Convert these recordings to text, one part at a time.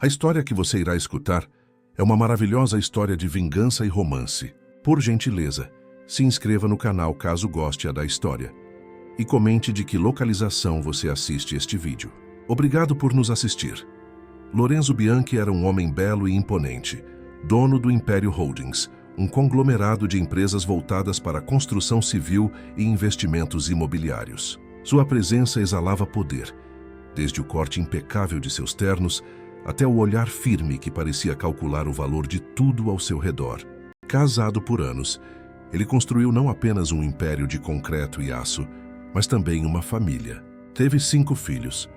A história que você irá escutar é uma maravilhosa história de vingança e romance. Por gentileza, se inscreva no canal caso goste da história e comente de que localização você assiste este vídeo. Obrigado por nos assistir. Lorenzo Bianchi era um homem belo e imponente, dono do Império Holdings, um conglomerado de empresas voltadas para a construção civil e investimentos imobiliários. Sua presença exalava poder, desde o corte impecável de seus ternos até o olhar firme que parecia calcular o valor de tudo ao seu redor. Casado por anos, ele construiu não apenas um império de concreto e aço, mas também uma família. Teve 5 filhos,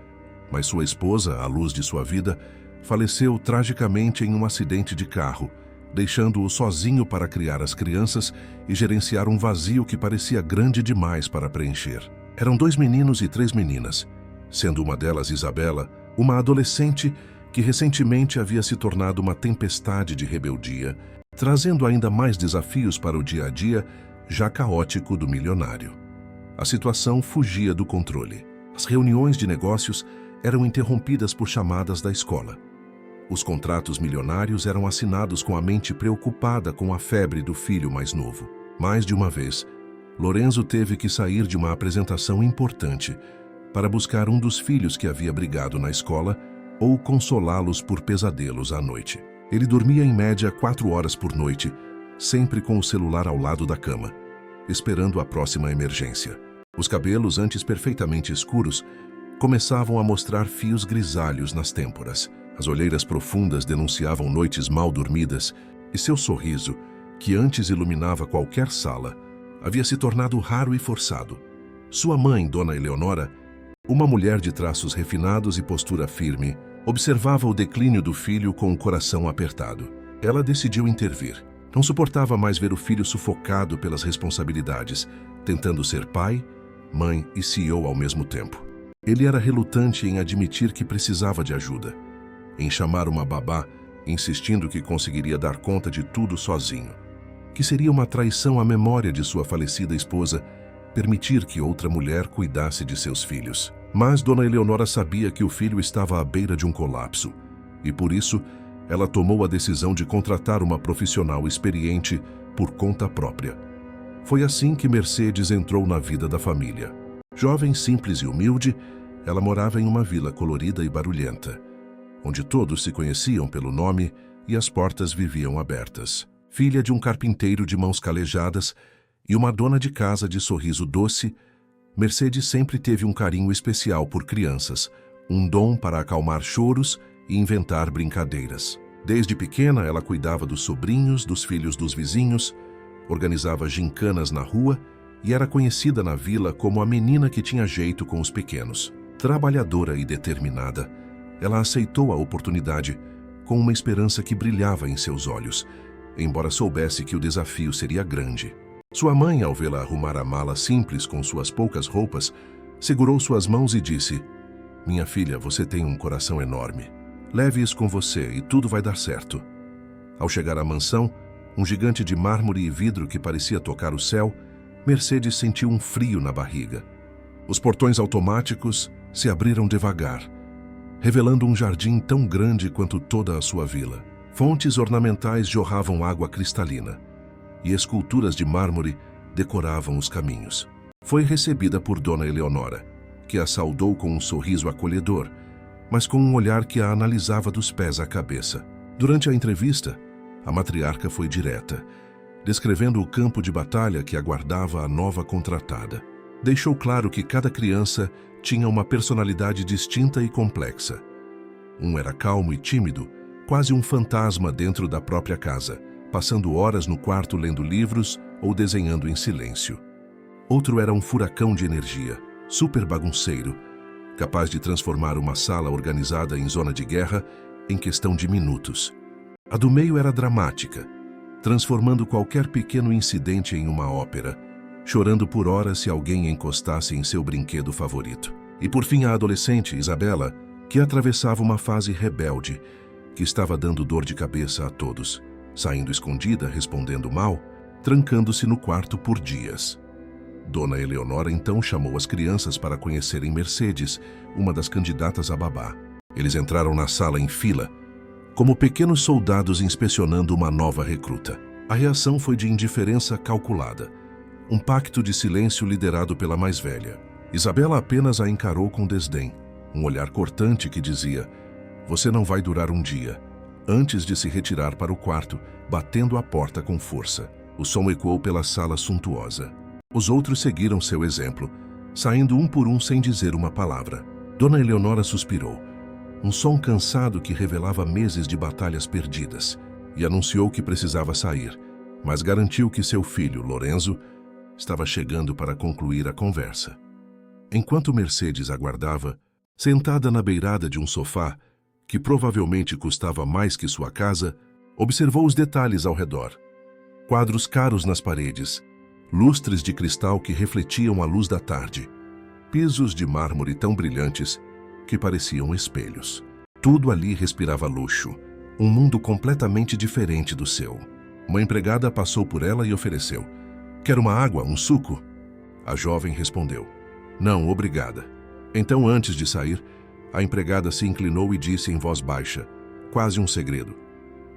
mas sua esposa, a luz de sua vida, faleceu tragicamente em um acidente de carro, deixando-o sozinho para criar as crianças e gerenciar um vazio que parecia grande demais para preencher. Eram 2 meninos e 3 meninas, sendo uma delas Isabela, uma adolescente que recentemente havia se tornado uma tempestade de rebeldia, trazendo ainda mais desafios para o dia a dia já caótico do milionário. A situação fugia do controle. As reuniões de negócios eram interrompidas por chamadas da escola. Os contratos milionários eram assinados com a mente preocupada com a febre do filho mais novo. Mais de uma vez, Lorenzo teve que sair de uma apresentação importante para buscar um dos filhos que havia brigado na escola ou consolá-los por pesadelos à noite. Ele dormia em média 4 horas por noite, sempre com o celular ao lado da cama, esperando a próxima emergência. Os cabelos, antes perfeitamente escuros, começavam a mostrar fios grisalhos nas têmporas. As olheiras profundas denunciavam noites mal dormidas e seu sorriso, que antes iluminava qualquer sala, havia se tornado raro e forçado. Sua mãe, Dona Eleonora, uma mulher de traços refinados e postura firme, observava o declínio do filho com o coração apertado. Ela decidiu intervir. Não suportava mais ver o filho sufocado pelas responsabilidades, tentando ser pai, mãe e CEO ao mesmo tempo. Ele era relutante em admitir que precisava de ajuda, em chamar uma babá, insistindo que conseguiria dar conta de tudo sozinho, que seria uma traição à memória de sua falecida esposa permitir que outra mulher cuidasse de seus filhos. Mas Dona Eleonora sabia que o filho estava à beira de um colapso, e por isso ela tomou a decisão de contratar uma profissional experiente por conta própria. Foi assim que Mercedes entrou na vida da família. Jovem, simples e humilde, ela morava em uma vila colorida e barulhenta, onde todos se conheciam pelo nome e as portas viviam abertas. Filha de um carpinteiro de mãos calejadas e uma dona de casa de sorriso doce, Mercedes sempre teve um carinho especial por crianças, um dom para acalmar choros e inventar brincadeiras. Desde pequena, ela cuidava dos sobrinhos, dos filhos dos vizinhos, organizava gincanas na rua e era conhecida na vila como a menina que tinha jeito com os pequenos. Trabalhadora e determinada, ela aceitou a oportunidade com uma esperança que brilhava em seus olhos, embora soubesse que o desafio seria grande. Sua mãe, ao vê-la arrumar a mala simples com suas poucas roupas, segurou suas mãos e disse: "Minha filha, você tem um coração enorme. Leve isso com você e tudo vai dar certo." Ao chegar à mansão, um gigante de mármore e vidro que parecia tocar o céu, Mercedes sentiu um frio na barriga. Os portões automáticos se abriram devagar, revelando um jardim tão grande quanto toda a sua vila. Fontes ornamentais jorravam água cristalina, e esculturas de mármore decoravam os caminhos. Foi recebida por Dona Eleonora, que a saudou com um sorriso acolhedor, mas com um olhar que a analisava dos pés à cabeça. Durante a entrevista, a matriarca foi direta, descrevendo o campo de batalha que aguardava a nova contratada. Deixou claro que cada criança tinha uma personalidade distinta e complexa. Um era calmo e tímido, quase um fantasma dentro da própria casa, passando horas no quarto lendo livros ou desenhando em silêncio. Outro era um furacão de energia, super bagunceiro, capaz de transformar uma sala organizada em zona de guerra em questão de minutos. A do meio era dramática, transformando qualquer pequeno incidente em uma ópera, chorando por horas se alguém encostasse em seu brinquedo favorito. E por fim a adolescente, Isabela, que atravessava uma fase rebelde, que estava dando dor de cabeça a todos, saindo escondida, respondendo mal, trancando-se no quarto por dias. Dona Eleonora então chamou as crianças para conhecerem Mercedes, uma das candidatas a babá. Eles entraram na sala em fila, como pequenos soldados inspecionando uma nova recruta. A reação foi de indiferença calculada, um pacto de silêncio liderado pela mais velha. Isabela apenas a encarou com desdém, um olhar cortante que dizia: "Você não vai durar um dia", antes de se retirar para o quarto, batendo a porta com força. O som ecoou pela sala suntuosa. Os outros seguiram seu exemplo, saindo um por um sem dizer uma palavra. Dona Eleonora suspirou, um som cansado que revelava meses de batalhas perdidas, e anunciou que precisava sair, mas garantiu que seu filho, Lorenzo, estava chegando para concluir a conversa. Enquanto Mercedes aguardava, sentada na beirada de um sofá, que provavelmente custava mais que sua casa, observou os detalhes ao redor. Quadros caros nas paredes, lustres de cristal que refletiam a luz da tarde, pisos de mármore tão brilhantes que pareciam espelhos. Tudo ali respirava luxo, um mundo completamente diferente do seu. Uma empregada passou por ela e ofereceu: "Quer uma água, um suco?" A jovem respondeu: "Não, obrigada." Então, antes de sair, a empregada se inclinou e disse em voz baixa, quase um segredo: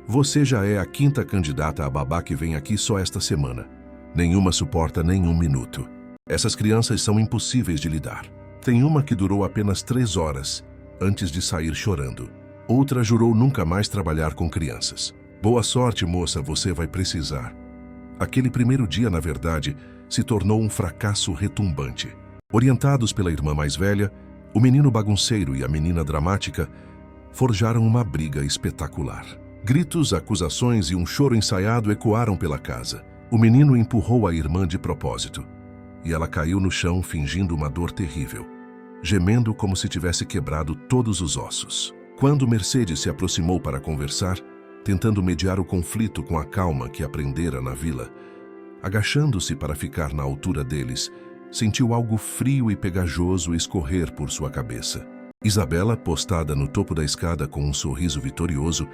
"Você já é a 5ª candidata a babá que vem aqui só esta semana. Nenhuma suporta nem um minuto. Essas crianças são impossíveis de lidar. Tem uma que durou apenas 3 horas, antes de sair chorando. Outra jurou nunca mais trabalhar com crianças. Boa sorte, moça, você vai precisar." Aquele primeiro dia, na verdade, se tornou um fracasso retumbante. Orientados pela irmã mais velha, o menino bagunceiro e a menina dramática forjaram uma briga espetacular. Gritos, acusações e um choro ensaiado ecoaram pela casa. O menino empurrou a irmã de propósito, e ela caiu no chão fingindo uma dor terrível, gemendo como se tivesse quebrado todos os ossos. Quando Mercedes se aproximou para conversar, tentando mediar o conflito com a calma que aprendera na vila, agachando-se para ficar na altura deles, sentiu algo frio e pegajoso escorrer por sua cabeça. Isabela, postada no topo da escada com um sorriso vitorioso,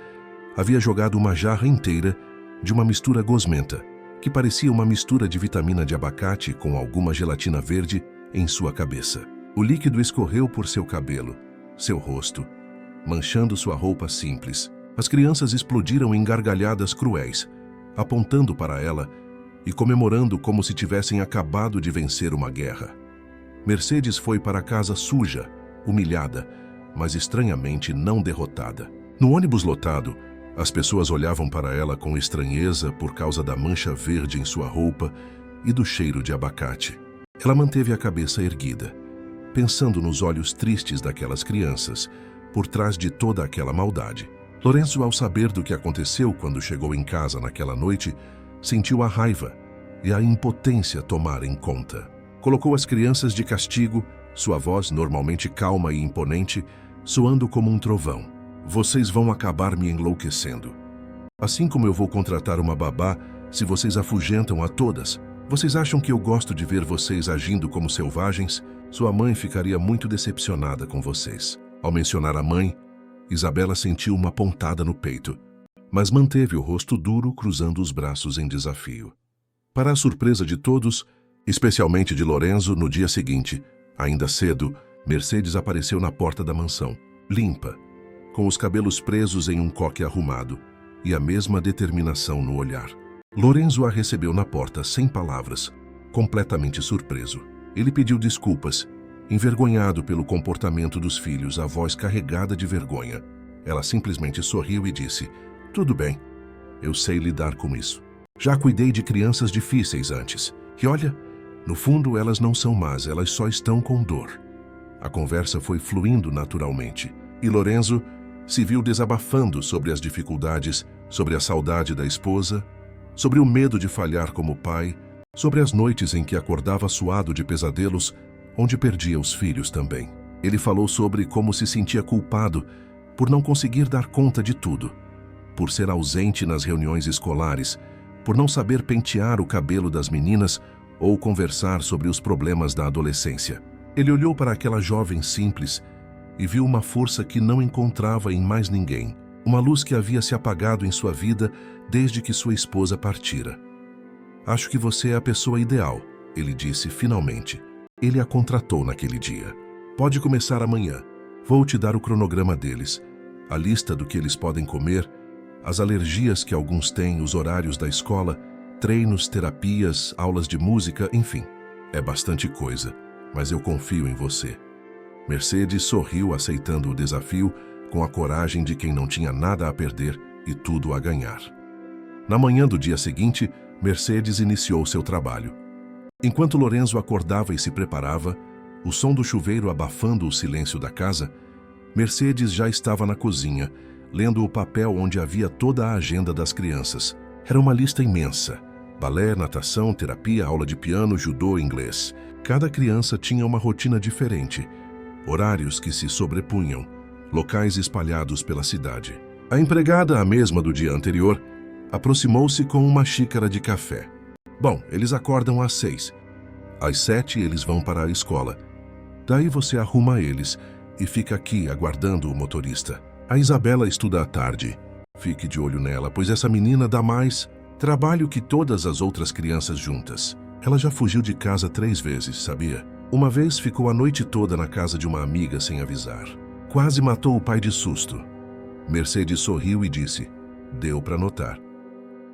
havia jogado uma jarra inteira de uma mistura gosmenta, que parecia uma mistura de vitamina de abacate com alguma gelatina verde, em sua cabeça. O líquido escorreu por seu cabelo, seu rosto, manchando sua roupa simples. As crianças explodiram em gargalhadas cruéis, apontando para ela e comemorando como se tivessem acabado de vencer uma guerra. Mercedes foi para casa suja, humilhada, mas estranhamente não derrotada. No ônibus lotado, as pessoas olhavam para ela com estranheza por causa da mancha verde em sua roupa e do cheiro de abacate. Ela manteve a cabeça erguida, pensando nos olhos tristes daquelas crianças, por trás de toda aquela maldade. Lorenzo, ao saber do que aconteceu quando chegou em casa naquela noite, sentiu a raiva e a impotência tomarem conta. Colocou as crianças de castigo, sua voz, normalmente calma e imponente, soando como um trovão. "Vocês vão acabar me enlouquecendo. Assim como eu vou contratar uma babá se vocês afugentam a todas. Vocês acham que eu gosto de ver vocês agindo como selvagens? Sua mãe ficaria muito decepcionada com vocês." Ao mencionar a mãe, Isabela sentiu uma pontada no peito, mas manteve o rosto duro, cruzando os braços em desafio. Para a surpresa de todos, especialmente de Lorenzo, no dia seguinte, ainda cedo, Mercedes apareceu na porta da mansão, limpa, com os cabelos presos em um coque arrumado e a mesma determinação no olhar. Lorenzo a recebeu na porta sem palavras, completamente surpreso. Ele pediu desculpas, envergonhado pelo comportamento dos filhos, a voz carregada de vergonha. Ela simplesmente sorriu e disse: "Tudo bem, eu sei lidar com isso. Já cuidei de crianças difíceis antes. E olha, no fundo elas não são más, elas só estão com dor." A conversa foi fluindo naturalmente, e Lorenzo se viu desabafando sobre as dificuldades, sobre a saudade da esposa, sobre o medo de falhar como pai, sobre as noites em que acordava suado de pesadelos, onde perdia os filhos também. Ele falou sobre como se sentia culpado por não conseguir dar conta de tudo, por ser ausente nas reuniões escolares, por não saber pentear o cabelo das meninas ou conversar sobre os problemas da adolescência. Ele olhou para aquela jovem simples e viu uma força que não encontrava em mais ninguém, uma luz que havia se apagado em sua vida desde que sua esposa partira. "Acho que você é a pessoa ideal", ele disse finalmente. Ele a contratou naquele dia. "Pode começar amanhã. Vou te dar o cronograma deles. a lista do que eles podem comer, as alergias que alguns têm, os horários da escola, treinos, terapias, aulas de música, enfim. É bastante coisa, mas eu confio em você. Mercedes sorriu aceitando o desafio com a coragem de quem não tinha nada a perder e tudo a ganhar. Na manhã do dia seguinte, Mercedes iniciou seu trabalho. Enquanto Lorenzo acordava e se preparava, o som do chuveiro abafando o silêncio da casa, Mercedes já estava na cozinha, lendo o papel onde havia toda a agenda das crianças. Era uma lista imensa. Balé, natação, terapia, aula de piano, judô, inglês. Cada criança tinha uma rotina diferente, horários que se sobrepunham, locais espalhados pela cidade. A empregada, a mesma do dia anterior, aproximou-se com uma xícara de café. Bom, eles acordam às 6. Às 7 eles vão para a escola. Daí você arruma eles e fica aqui aguardando o motorista. A Isabela estuda à tarde. Fique de olho nela, pois essa menina dá mais trabalho que todas as outras crianças juntas. Ela já fugiu de casa 3 vezes, sabia? Uma vez ficou a noite toda na casa de uma amiga sem avisar. Quase matou o pai de susto. Mercedes sorriu e disse: "Deu para notar."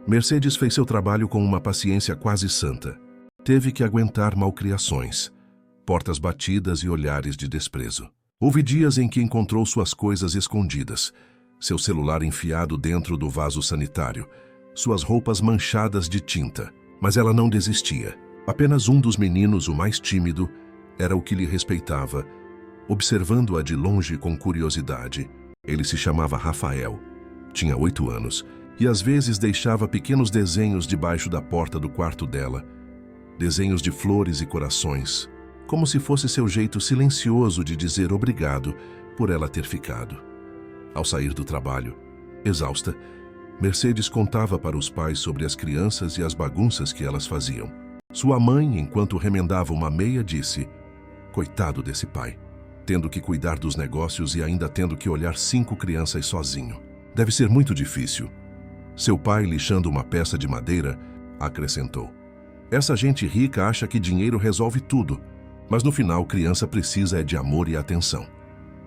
Mercedes fez seu trabalho com uma paciência quase santa. Teve que aguentar malcriações, portas batidas e olhares de desprezo. Houve dias em que encontrou suas coisas escondidas, seu celular enfiado dentro do vaso sanitário, suas roupas manchadas de tinta. Mas ela não desistia. Apenas um dos meninos, o mais tímido, era o que lhe respeitava, observando-a de longe com curiosidade. Ele se chamava Rafael, tinha 8 anos, e às vezes deixava pequenos desenhos debaixo da porta do quarto dela, desenhos de flores e corações, como se fosse seu jeito silencioso de dizer obrigado por ela ter ficado. Ao sair do trabalho, exausta, Mercedes contava para os pais sobre as crianças e as bagunças que elas faziam. Sua mãe, enquanto remendava uma meia, disse: "Coitado desse pai, tendo que cuidar dos negócios e ainda tendo que olhar 5 crianças sozinho. Deve ser muito difícil." Seu pai, lixando uma peça de madeira, acrescentou: "Essa gente rica acha que dinheiro resolve tudo, mas no final criança precisa de amor e atenção."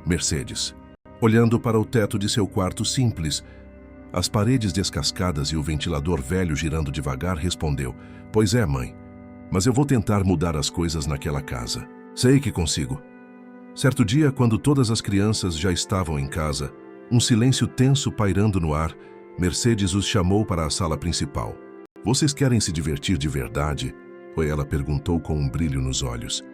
Mercedes, olhando para o teto de seu quarto simples, as paredes descascadas e o ventilador velho girando devagar, respondeu: "Pois é, mãe, mas eu vou tentar mudar as coisas naquela casa. Sei que consigo." Certo dia, quando todas as crianças já estavam em casa, um silêncio tenso pairando no ar, Mercedes os chamou para a sala principal. "Vocês querem se divertir de verdade?" Ela perguntou com um brilho nos olhos.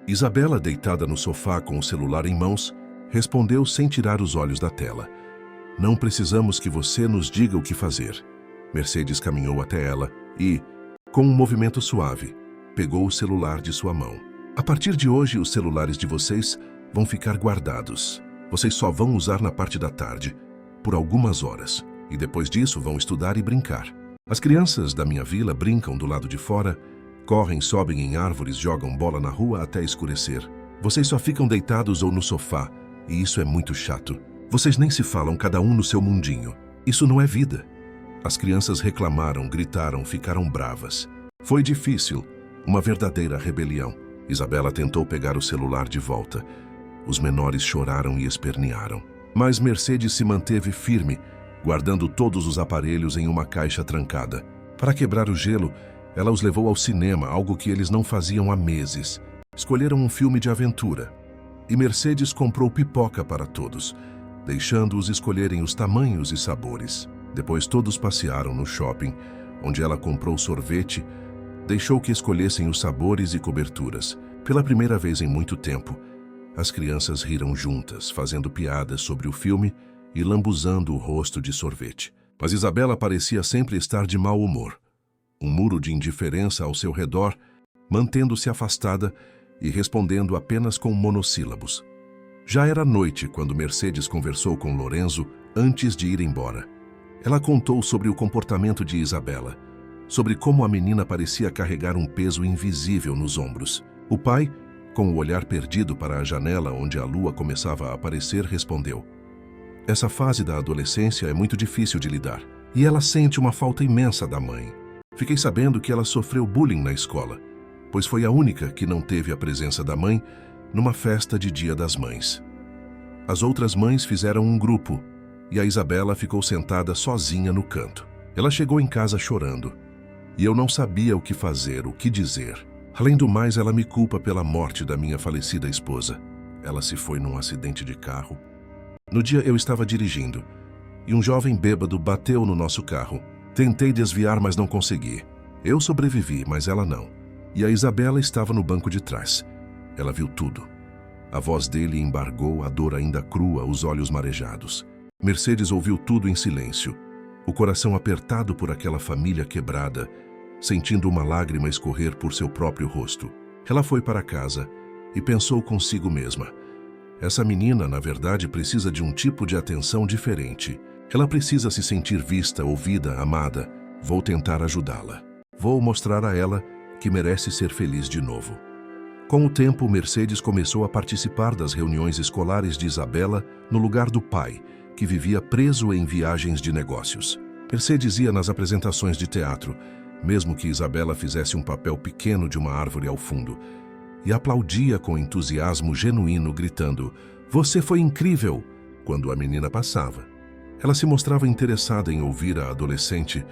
Isabela, deitada no sofá com o celular em mãos, respondeu sem tirar os olhos da tela: "Não precisamos que você nos diga o que fazer." Mercedes caminhou até ela e, com um movimento suave, pegou o celular de sua mão. "A partir de hoje, os celulares de vocês vão ficar guardados. Vocês só vão usar na parte da tarde, por algumas horas, e depois disso vão estudar e brincar. As crianças da minha vila brincam do lado de fora, correm, sobem em árvores, jogam bola na rua até escurecer. Vocês só ficam deitados ou no sofá, e isso é muito chato. Vocês nem se falam, cada um no seu mundinho. Isso não é vida." As crianças reclamaram, gritaram, ficaram bravas. Foi difícil, uma verdadeira rebelião. Isabela tentou pegar o celular de volta. Os menores choraram e espernearam. Mas Mercedes se manteve firme, guardando todos os aparelhos em uma caixa trancada. Para quebrar o gelo, ela os levou ao cinema, algo que eles não faziam há meses. Escolheram um filme de aventura. E Mercedes comprou pipoca para todos, deixando-os escolherem os tamanhos e sabores. Depois todos passearam no shopping, onde ela comprou sorvete, deixou que escolhessem os sabores e coberturas. Pela primeira vez em muito tempo, as crianças riram juntas, fazendo piadas sobre o filme e lambuzando o rosto de sorvete. Mas Isabela parecia sempre estar de mau humor. Um muro de indiferença ao seu redor, mantendo-se afastada e respondendo apenas com monossílabos. Já era noite quando Mercedes conversou com Lorenzo antes de ir embora. Ela contou sobre o comportamento de Isabela, sobre como a menina parecia carregar um peso invisível nos ombros. O pai, com o olhar perdido para a janela onde a lua começava a aparecer, respondeu: "Essa fase da adolescência é muito difícil de lidar, e ela sente uma falta imensa da mãe. Fiquei sabendo que ela sofreu bullying na escola, pois foi a única que não teve a presença da mãe, numa festa de Dia das Mães. As outras mães fizeram um grupo, e Isabela e a Isabela ficou sentada sozinha no canto. Ela chegou em casa chorando, e eu não sabia o que fazer, o que dizer. Além do mais, ela me culpa pela morte da minha falecida esposa. Ela se foi num acidente de carro. No dia eu estava dirigindo, e um jovem bêbado bateu no nosso carro. Tentei desviar, mas não consegui. Eu sobrevivi, mas ela não. E a Isabela estava no banco de trás. Ela viu tudo. A voz dele embargou, a dor ainda crua, os olhos marejados. Mercedes ouviu tudo em silêncio, o coração apertado por aquela família quebrada, sentindo uma lágrima escorrer por seu próprio rosto. Ela foi para casa e pensou consigo mesma: essa menina, na verdade, precisa de um tipo de atenção diferente. Ela precisa se sentir vista, ouvida, amada. Vou tentar ajudá-la. Vou mostrar a ela que merece ser feliz de novo. Com o tempo, Mercedes começou a participar das reuniões escolares de Isabela no lugar do pai, que vivia preso em viagens de negócios. Mercedes ia nas apresentações de teatro, mesmo que Isabela fizesse um papel pequeno de uma árvore ao fundo, e aplaudia com entusiasmo genuíno, gritando: "Você foi incrível!" quando a menina passava. Ela se mostrava interessada em ouvir a adolescente,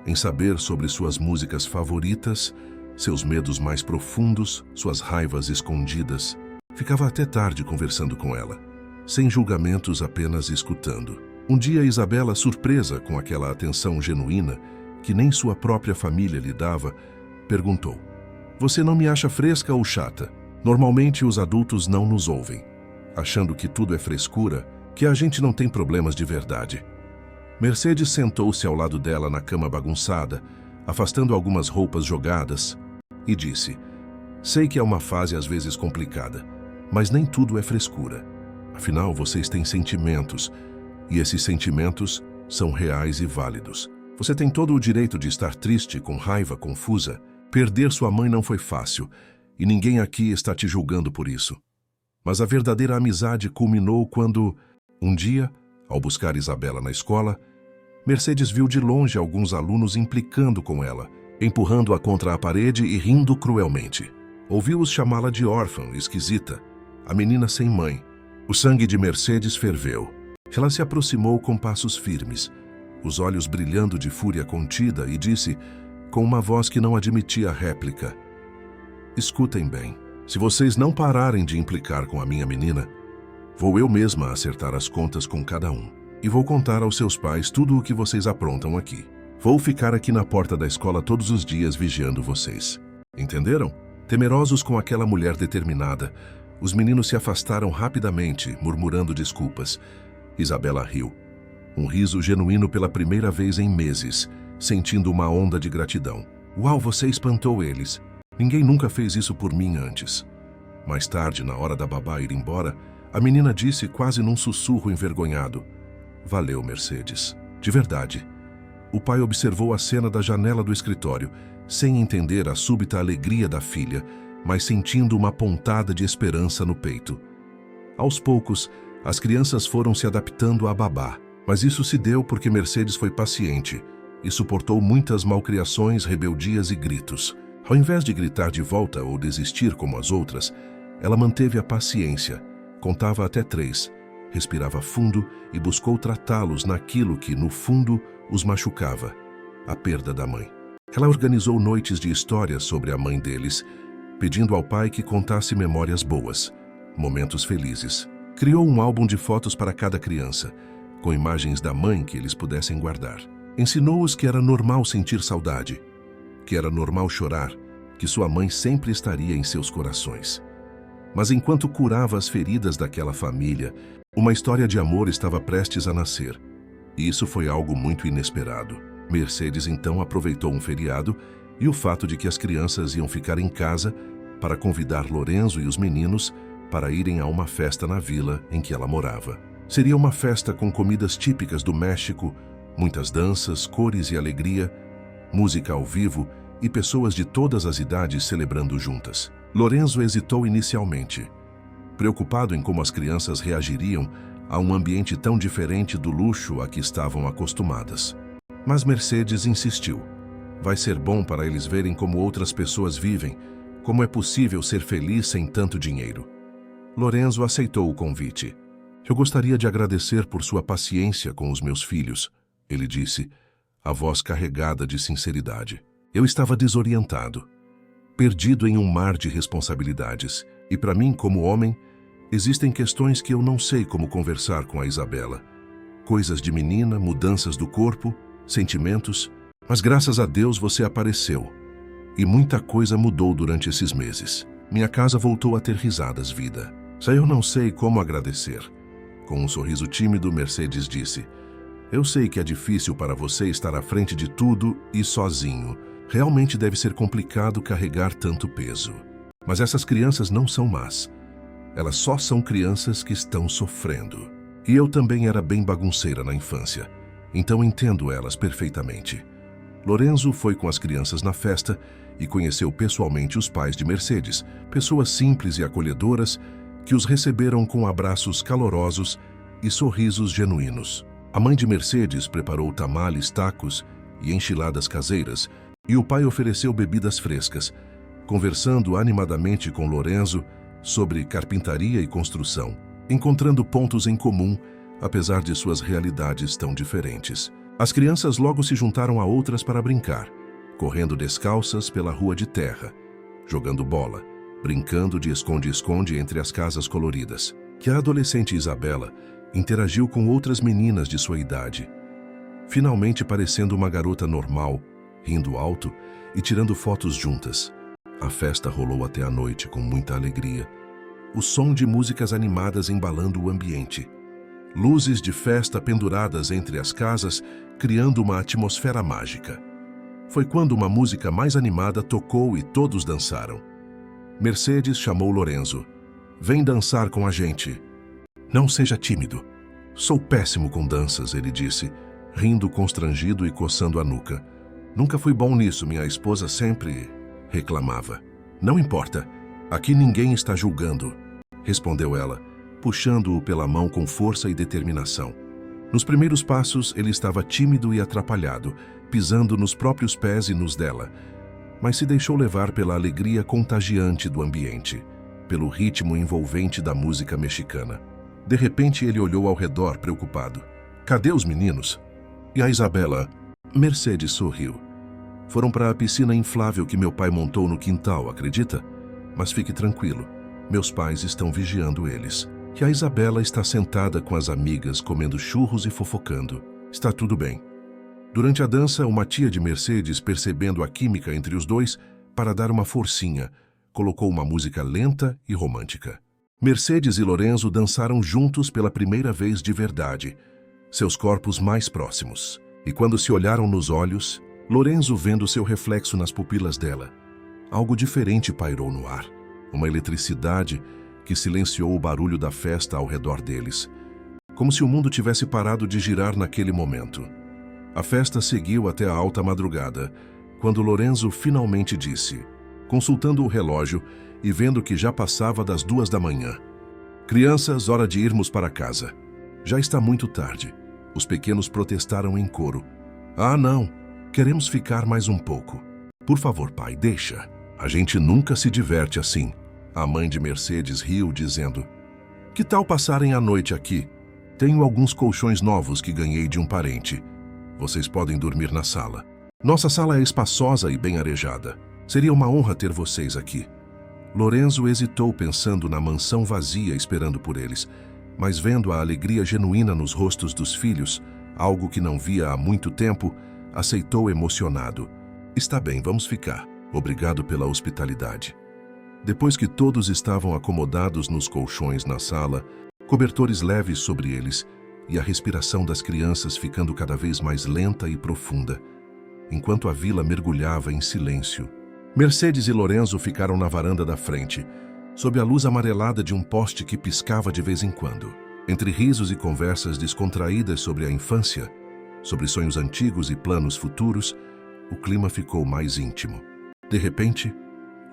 em saber sobre suas músicas favoritas, seus medos mais profundos, suas raivas escondidas. Ficava até tarde conversando com ela, sem julgamentos, apenas escutando. Um dia, Isabela, surpresa com aquela atenção genuína que nem sua própria família lhe dava, perguntou: "Você não me acha fresca ou chata? Normalmente os adultos não nos ouvem, achando que tudo é frescura, que a gente não tem problemas de verdade." Mercedes sentou-se ao lado dela na cama bagunçada, afastando algumas roupas jogadas, e disse: "Sei que é uma fase às vezes complicada, mas nem tudo é frescura. Afinal, vocês têm sentimentos, e esses sentimentos são reais e válidos. Você tem todo o direito de estar triste, com raiva, confusa. Perder sua mãe não foi fácil, e ninguém aqui está te julgando por isso. Mas a verdadeira amizade culminou quando, um dia, ao buscar Isabela na escola, Mercedes viu de longe alguns alunos implicando com ela, empurrando-a contra a parede e rindo cruelmente. Ouviu-os chamá-la de órfã, esquisita, a menina sem mãe. O sangue de Mercedes ferveu. Ela se aproximou com passos firmes, os olhos brilhando de fúria contida, e disse, com uma voz que não admitia réplica: "Escutem bem. Se vocês não pararem de implicar com a minha menina, vou eu mesma acertar as contas com cada um. E vou contar aos seus pais tudo o que vocês aprontam aqui. Vou ficar aqui na porta da escola todos os dias vigiando vocês. Entenderam?" Temerosos com aquela mulher determinada, os meninos se afastaram rapidamente, murmurando desculpas. Isabela riu. Um riso genuíno pela primeira vez em meses, sentindo uma onda de gratidão. "Uau, você espantou eles. Ninguém nunca fez isso por mim antes." Mais tarde, na hora da babá ir embora, a menina disse quase num sussurro envergonhado: "Valeu, Mercedes. De verdade." O pai observou a cena da janela do escritório, sem entender a súbita alegria da filha, mas sentindo uma pontada de esperança no peito. Aos poucos, as crianças foram se adaptando à babá, mas isso se deu porque Mercedes foi paciente e suportou muitas malcriações, rebeldias e gritos. Ao invés de gritar de volta ou desistir como as outras, ela manteve a paciência, contava até 3, respirava fundo e buscou tratá-los naquilo que, no fundo, os machucava: a perda da mãe. Ela organizou noites de histórias sobre a mãe deles, pedindo ao pai que contasse memórias boas, momentos felizes. Criou um álbum de fotos para cada criança, com imagens da mãe que eles pudessem guardar. Ensinou-os que era normal sentir saudade, que era normal chorar, que sua mãe sempre estaria em seus corações. Mas enquanto curava as feridas daquela família, uma história de amor estava prestes a nascer. E isso foi algo muito inesperado. Mercedes então aproveitou um feriado e o fato de que as crianças iam ficar em casa para convidar Lorenzo e os meninos para irem a uma festa na vila em que ela morava. Seria uma festa com comidas típicas do México, muitas danças, cores e alegria, música ao vivo e pessoas de todas as idades celebrando juntas. Lorenzo hesitou inicialmente, preocupado em como as crianças reagiriam a um ambiente tão diferente do luxo a que estavam acostumadas. Mas Mercedes insistiu. Vai ser bom para eles verem como outras pessoas vivem, como é possível ser feliz sem tanto dinheiro. Lorenzo aceitou o convite. Eu gostaria de agradecer por sua paciência com os meus filhos, ele disse, a voz carregada de sinceridade. Eu estava desorientado, perdido em um mar de responsabilidades, e para mim, como homem, existem questões que eu não sei como conversar com a Isabela. Coisas de menina, mudanças do corpo, sentimentos, mas graças a Deus você apareceu. E muita coisa mudou durante esses meses. Minha casa voltou a ter risadas, vida. Só eu não sei como agradecer. Com um sorriso tímido, Mercedes disse: eu sei que é difícil para você estar à frente de tudo e sozinho. Realmente deve ser complicado carregar tanto peso. Mas essas crianças não são más. Elas só são crianças que estão sofrendo. E eu também era bem bagunceira na infância. Então entendo elas perfeitamente. Lorenzo foi com as crianças na festa e conheceu pessoalmente os pais de Mercedes, pessoas simples e acolhedoras que os receberam com abraços calorosos e sorrisos genuínos. A mãe de Mercedes preparou tamales, tacos e enchiladas caseiras, e o pai ofereceu bebidas frescas, conversando animadamente com Lorenzo sobre carpintaria e construção, encontrando pontos em comum, apesar de suas realidades tão diferentes. As crianças logo se juntaram a outras para brincar, correndo descalças pela rua de terra, jogando bola, brincando de esconde-esconde entre as casas coloridas. Que a adolescente Isabela interagiu com outras meninas de sua idade, finalmente parecendo uma garota normal, rindo alto e tirando fotos juntas. A festa rolou até a noite com muita alegria. O som de músicas animadas embalando o ambiente. Luzes de festa penduradas entre as casas, criando uma atmosfera mágica. Foi quando uma música mais animada tocou e todos dançaram. Mercedes chamou Lorenzo. Vem dançar com a gente. Não seja tímido. Sou péssimo com danças, ele disse, rindo constrangido e coçando a nuca. Nunca fui bom nisso, minha esposa sempre reclamava. Não importa, aqui ninguém está julgando, respondeu ela, puxando-o pela mão com força e determinação. Nos primeiros passos, ele estava tímido e atrapalhado, pisando nos próprios pés e nos dela, mas se deixou levar pela alegria contagiante do ambiente, pelo ritmo envolvente da música mexicana. De repente, ele olhou ao redor, preocupado. Cadê os meninos? E a Isabela? Mercedes sorriu. Foram para a piscina inflável que meu pai montou no quintal, acredita? Mas fique tranquilo, meus pais estão vigiando eles. E a Isabela está sentada com as amigas, comendo churros e fofocando. Está tudo bem. Durante a dança, uma tia de Mercedes, percebendo a química entre os dois, para dar uma forcinha, colocou uma música lenta e romântica. Mercedes e Lorenzo dançaram juntos pela primeira vez de verdade, seus corpos mais próximos. E quando se olharam nos olhos, Lorenzo vendo seu reflexo nas pupilas dela, algo diferente pairou no ar. Uma eletricidade que silenciou o barulho da festa ao redor deles, como se o mundo tivesse parado de girar naquele momento. A festa seguiu até a alta madrugada, quando Lorenzo finalmente disse, consultando o relógio e vendo que já passava das 2 da manhã. Crianças, hora de irmos para casa. Já está muito tarde. Os pequenos protestaram em coro. Ah, não! Queremos ficar mais um pouco. Por favor, pai, deixa. A gente nunca se diverte assim. A mãe de Mercedes riu, dizendo, que tal passarem a noite aqui? Tenho alguns colchões novos que ganhei de um parente. Vocês podem dormir na sala. Nossa sala é espaçosa e bem arejada. Seria uma honra ter vocês aqui. Lorenzo hesitou pensando na mansão vazia esperando por eles, mas vendo a alegria genuína nos rostos dos filhos, algo que não via há muito tempo, aceitou emocionado. Está bem, vamos ficar. Obrigado pela hospitalidade. Depois que todos estavam acomodados nos colchões na sala, cobertores leves sobre eles e a respiração das crianças ficando cada vez mais lenta e profunda, enquanto a vila mergulhava em silêncio. Mercedes e Lorenzo ficaram na varanda da frente, sob a luz amarelada de um poste que piscava de vez em quando. Entre risos e conversas descontraídas sobre a infância, sobre sonhos antigos e planos futuros, o clima ficou mais íntimo. De repente,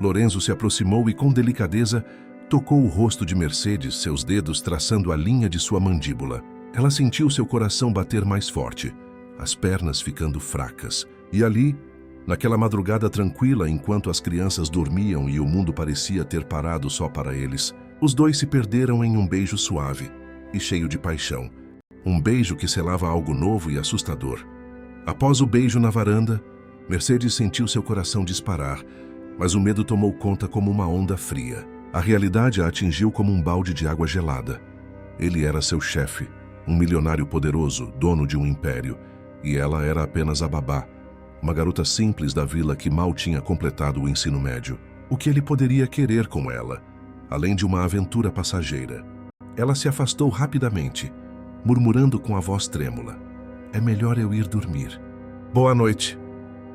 Lorenzo se aproximou e, com delicadeza, tocou o rosto de Mercedes, seus dedos traçando a linha de sua mandíbula. Ela sentiu seu coração bater mais forte, as pernas ficando fracas. E ali, naquela madrugada tranquila, enquanto as crianças dormiam e o mundo parecia ter parado só para eles, os dois se perderam em um beijo suave, e cheio de paixão. Um beijo que selava algo novo e assustador. Após o beijo na varanda, Mercedes sentiu seu coração disparar, mas o medo tomou conta como uma onda fria. A realidade a atingiu como um balde de água gelada. Ele era seu chefe, um milionário poderoso, dono de um império, e ela era apenas a babá, uma garota simples da vila que mal tinha completado o ensino médio. O que ele poderia querer com ela, além de uma aventura passageira? Ela se afastou rapidamente, murmurando com a voz trêmula: "É melhor eu ir dormir." "Boa noite."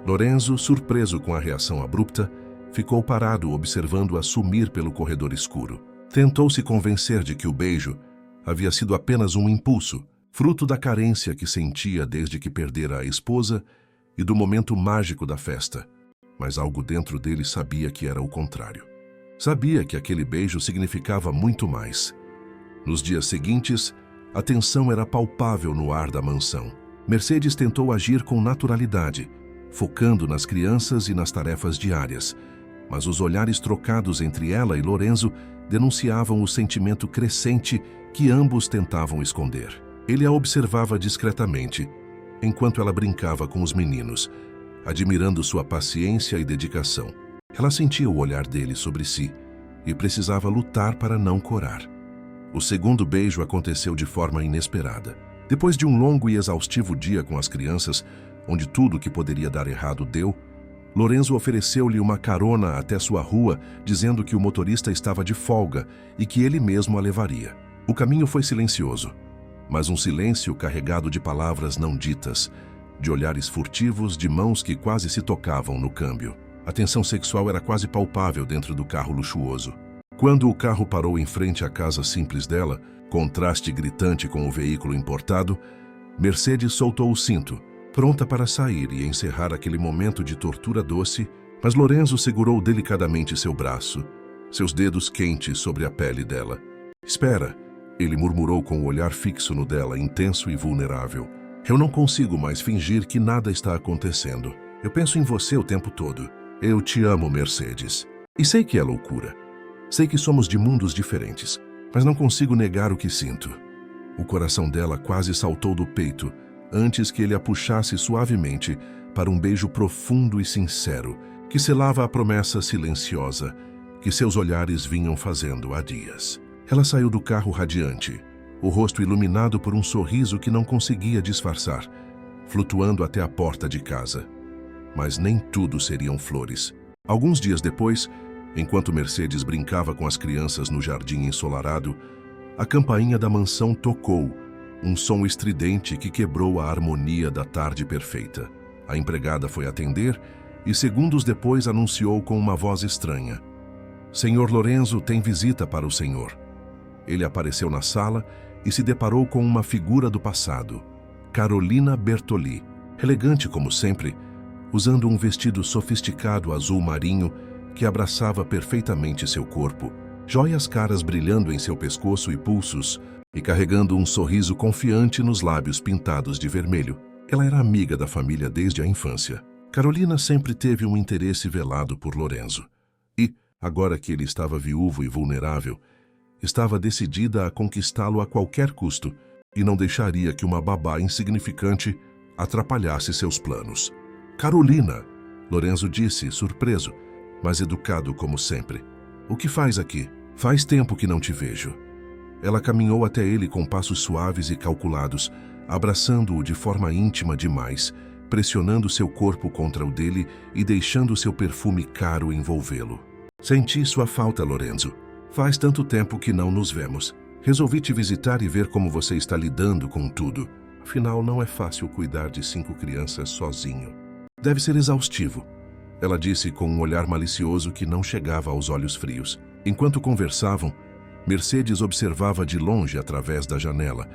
Lorenzo, surpreso com a reação abrupta, ficou parado observando-a sumir pelo corredor escuro. Tentou se convencer de que o beijo havia sido apenas um impulso, fruto da carência que sentia desde que perdera a esposa e do momento mágico da festa. Mas algo dentro dele sabia que era o contrário. Sabia que aquele beijo significava muito mais. Nos dias seguintes, a tensão era palpável no ar da mansão. Mercedes tentou agir com naturalidade, focando nas crianças e nas tarefas diárias, mas os olhares trocados entre ela e Lorenzo denunciavam o sentimento crescente que ambos tentavam esconder. Ele a observava discretamente, enquanto ela brincava com os meninos, admirando sua paciência e dedicação. Ela sentia o olhar dele sobre si e precisava lutar para não corar. O segundo beijo aconteceu de forma inesperada. Depois de um longo e exaustivo dia com as crianças, onde tudo que poderia dar errado deu, Lorenzo ofereceu-lhe uma carona até sua rua, dizendo que o motorista estava de folga e que ele mesmo a levaria. O caminho foi silencioso, mas um silêncio carregado de palavras não ditas, de olhares furtivos, de mãos que quase se tocavam no câmbio. A tensão sexual era quase palpável dentro do carro luxuoso. Quando o carro parou em frente à casa simples dela, contraste gritante com o veículo importado, Mercedes soltou o cinto, pronta para sair e encerrar aquele momento de tortura doce, mas Lorenzo segurou delicadamente seu braço, seus dedos quentes sobre a pele dela. "Espera," ele murmurou com o olhar fixo no dela, intenso e vulnerável. "Eu não consigo mais fingir que nada está acontecendo. Eu penso em você o tempo todo. Eu te amo, Mercedes. E sei que é loucura. Sei que somos de mundos diferentes, mas não consigo negar o que sinto." O coração dela quase saltou do peito antes que ele a puxasse suavemente para um beijo profundo e sincero que selava a promessa silenciosa que seus olhares vinham fazendo há dias. Ela saiu do carro radiante, o rosto iluminado por um sorriso que não conseguia disfarçar, flutuando até a porta de casa. Mas nem tudo seriam flores. Alguns dias depois, enquanto Mercedes brincava com as crianças no jardim ensolarado, a campainha da mansão tocou, um som estridente que quebrou a harmonia da tarde perfeita. A empregada foi atender e segundos depois anunciou com uma voz estranha: "Senhor Lorenzo tem visita para o senhor." Ele apareceu na sala e se deparou com uma figura do passado, Carolina Bertoli, elegante como sempre, usando um vestido sofisticado azul marinho que abraçava perfeitamente seu corpo, joias caras brilhando em seu pescoço e pulsos, e carregando um sorriso confiante nos lábios pintados de vermelho. Ela era amiga da família desde a infância. Carolina sempre teve um interesse velado por Lorenzo. E, agora que ele estava viúvo e vulnerável, estava decidida a conquistá-lo a qualquer custo e não deixaria que uma babá insignificante atrapalhasse seus planos. "Carolina," Lorenzo disse, surpreso, mas educado como sempre. "O que faz aqui? Faz tempo que não te vejo." Ela caminhou até ele com passos suaves e calculados, abraçando-o de forma íntima demais, pressionando seu corpo contra o dele e deixando seu perfume caro envolvê-lo. "Senti sua falta, Lorenzo. Faz tanto tempo que não nos vemos. Resolvi te visitar e ver como você está lidando com tudo. Afinal, não é fácil cuidar de 5 crianças sozinho. Deve ser exaustivo," ela disse com um olhar malicioso que não chegava aos olhos frios. Enquanto conversavam, Mercedes observava de longe através da janela,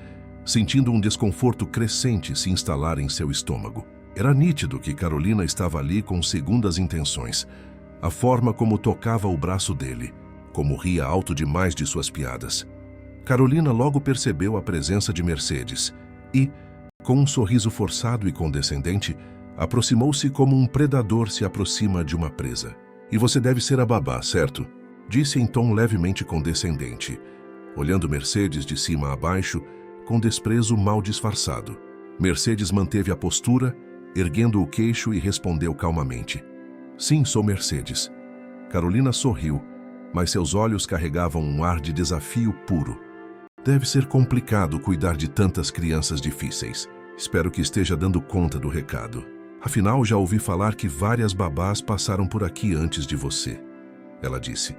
sentindo um desconforto crescente se instalar em seu estômago. Era nítido que Carolina estava ali com segundas intenções. A forma como tocava o braço dele, como ria alto demais de suas piadas. Carolina logo percebeu a presença de Mercedes e, com um sorriso forçado e condescendente, aproximou-se como um predador se aproxima de uma presa. "E você deve ser a babá, certo?" Disse em tom levemente condescendente, olhando Mercedes de cima a baixo, com desprezo mal disfarçado. Mercedes manteve a postura, erguendo o queixo, e respondeu calmamente: "Sim, sou Mercedes." Carolina sorriu, mas seus olhos carregavam um ar de desafio puro. "Deve ser complicado cuidar de tantas crianças difíceis. Espero que esteja dando conta do recado. Afinal, já ouvi falar que várias babás passaram por aqui antes de você." Ela disse,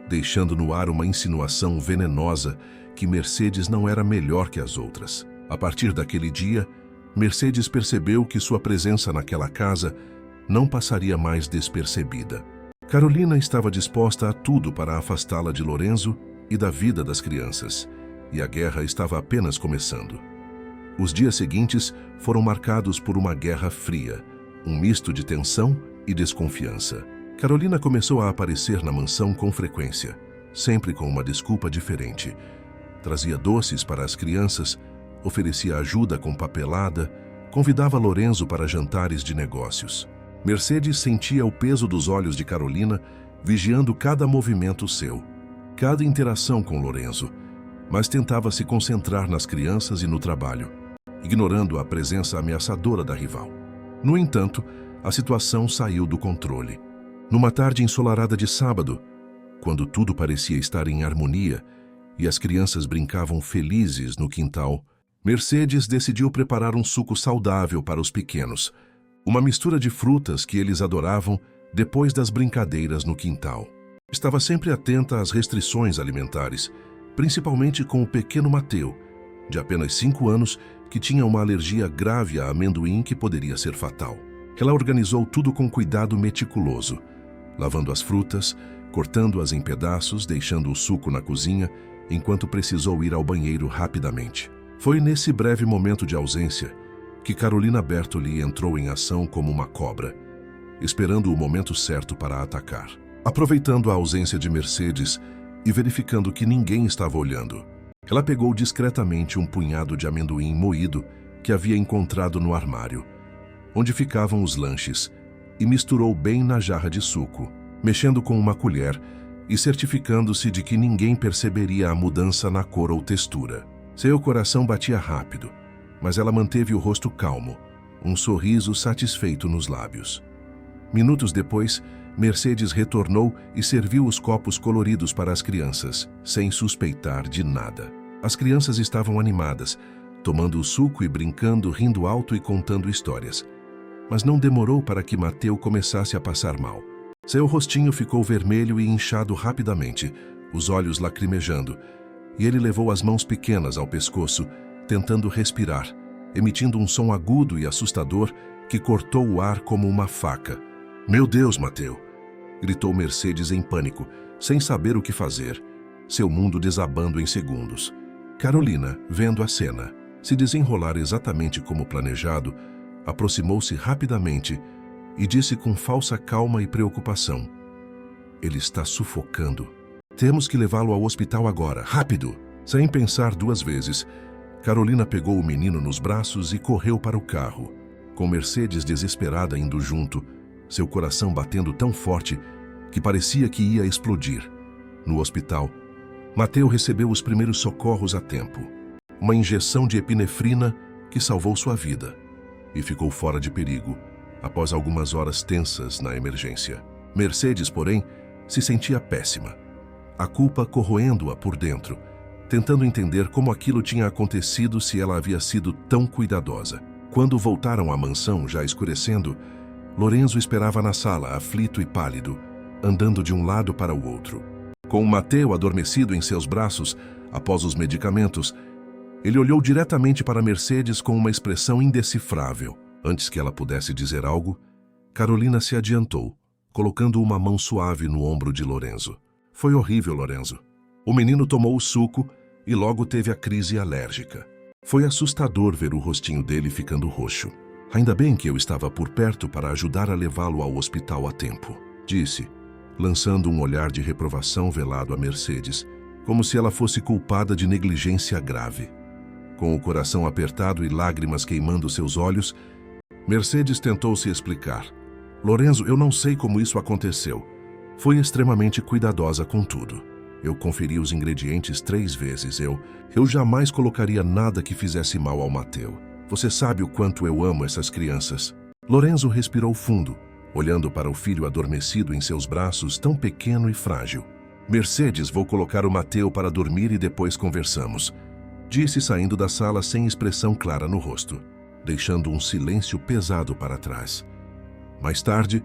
deixando no ar uma insinuação venenosa que Mercedes não era melhor que as outras. A partir daquele dia, Mercedes percebeu que sua presença naquela casa não passaria mais despercebida. Carolina estava disposta a tudo para afastá-la de Lorenzo e da vida das crianças, e a guerra estava apenas começando. Os dias seguintes foram marcados por uma guerra fria, um misto de tensão e desconfiança. Carolina começou a aparecer na mansão com frequência, sempre com uma desculpa diferente. Trazia doces para as crianças, oferecia ajuda com papelada, convidava Lorenzo para jantares de negócios. Mercedes sentia o peso dos olhos de Carolina, vigiando cada movimento seu, cada interação com Lorenzo, mas tentava se concentrar nas crianças e no trabalho, ignorando a presença ameaçadora da rival. No entanto, a situação saiu do controle. Numa tarde ensolarada de sábado, quando tudo parecia estar em harmonia e as crianças brincavam felizes no quintal, Mercedes decidiu preparar um suco saudável para os pequenos, uma mistura de frutas que eles adoravam depois das brincadeiras no quintal. Estava sempre atenta às restrições alimentares, principalmente com o pequeno Mateu, de apenas 5 anos, que tinha uma alergia grave a amendoim que poderia ser fatal. Ela organizou tudo com cuidado meticuloso, lavando as frutas, cortando-as em pedaços, deixando o suco na cozinha, enquanto precisou ir ao banheiro rapidamente. Foi nesse breve momento de ausência que Carolina Bertoli entrou em ação como uma cobra, esperando o momento certo para atacar. Aproveitando a ausência de Mercedes e verificando que ninguém estava olhando, ela pegou discretamente um punhado de amendoim moído que havia encontrado no armário, onde ficavam os lanches, e misturou bem na jarra de suco, mexendo com uma colher e certificando-se de que ninguém perceberia a mudança na cor ou textura. Seu coração batia rápido, mas ela manteve o rosto calmo, um sorriso satisfeito nos lábios. Minutos depois, Mercedes retornou e serviu os copos coloridos para as crianças, sem suspeitar de nada. As crianças estavam animadas, tomando o suco e brincando, rindo alto e contando histórias. Mas não demorou para que Mateu começasse a passar mal. Seu rostinho ficou vermelho e inchado rapidamente, os olhos lacrimejando, e ele levou as mãos pequenas ao pescoço, tentando respirar, emitindo um som agudo e assustador que cortou o ar como uma faca. "Meu Deus, Mateu!" gritou Mercedes em pânico, sem saber o que fazer, seu mundo desabando em segundos. Carolina, vendo a cena se desenrolar exatamente como planejado, aproximou-se rapidamente e disse com falsa calma e preocupação: "Ele está sufocando. Temos que levá-lo ao hospital agora, rápido!" Sem pensar 2 vezes, Carolina pegou o menino nos braços e correu para o carro, com Mercedes desesperada indo junto, seu coração batendo tão forte que parecia que ia explodir. No hospital, Mateu recebeu os primeiros socorros a tempo, uma injeção de epinefrina que salvou sua vida, e ficou fora de perigo após algumas horas tensas na emergência. Mercedes, porém, se sentia péssima, a culpa corroendo-a por dentro, tentando entender como aquilo tinha acontecido se ela havia sido tão cuidadosa. Quando voltaram à mansão, já escurecendo, Lorenzo esperava na sala, aflito e pálido, andando de um lado para o outro. Com Mateu adormecido em seus braços, após os medicamentos, ele olhou diretamente para Mercedes com uma expressão indecifrável. Antes que ela pudesse dizer algo, Carolina se adiantou, colocando uma mão suave no ombro de Lorenzo. "Foi horrível, Lorenzo." O menino tomou o suco e logo teve a crise alérgica. Foi assustador ver o rostinho dele ficando roxo. "Ainda bem que eu estava por perto para ajudar a levá-lo ao hospital a tempo", disse, lançando um olhar de reprovação velado a Mercedes, como se ela fosse culpada de negligência grave. Com o coração apertado e lágrimas queimando seus olhos, Mercedes tentou se explicar. "Lorenzo, eu não sei como isso aconteceu. Foi extremamente cuidadosa com tudo." Eu conferi os ingredientes 3 vezes. Eu jamais colocaria nada que fizesse mal ao Mateu. Você sabe o quanto eu amo essas crianças. Lorenzo respirou fundo, olhando para o filho adormecido em seus braços, tão pequeno e frágil. Mercedes, vou colocar o Mateu para dormir e depois conversamos, disse saindo da sala sem expressão clara no rosto, deixando um silêncio pesado para trás. Mais tarde,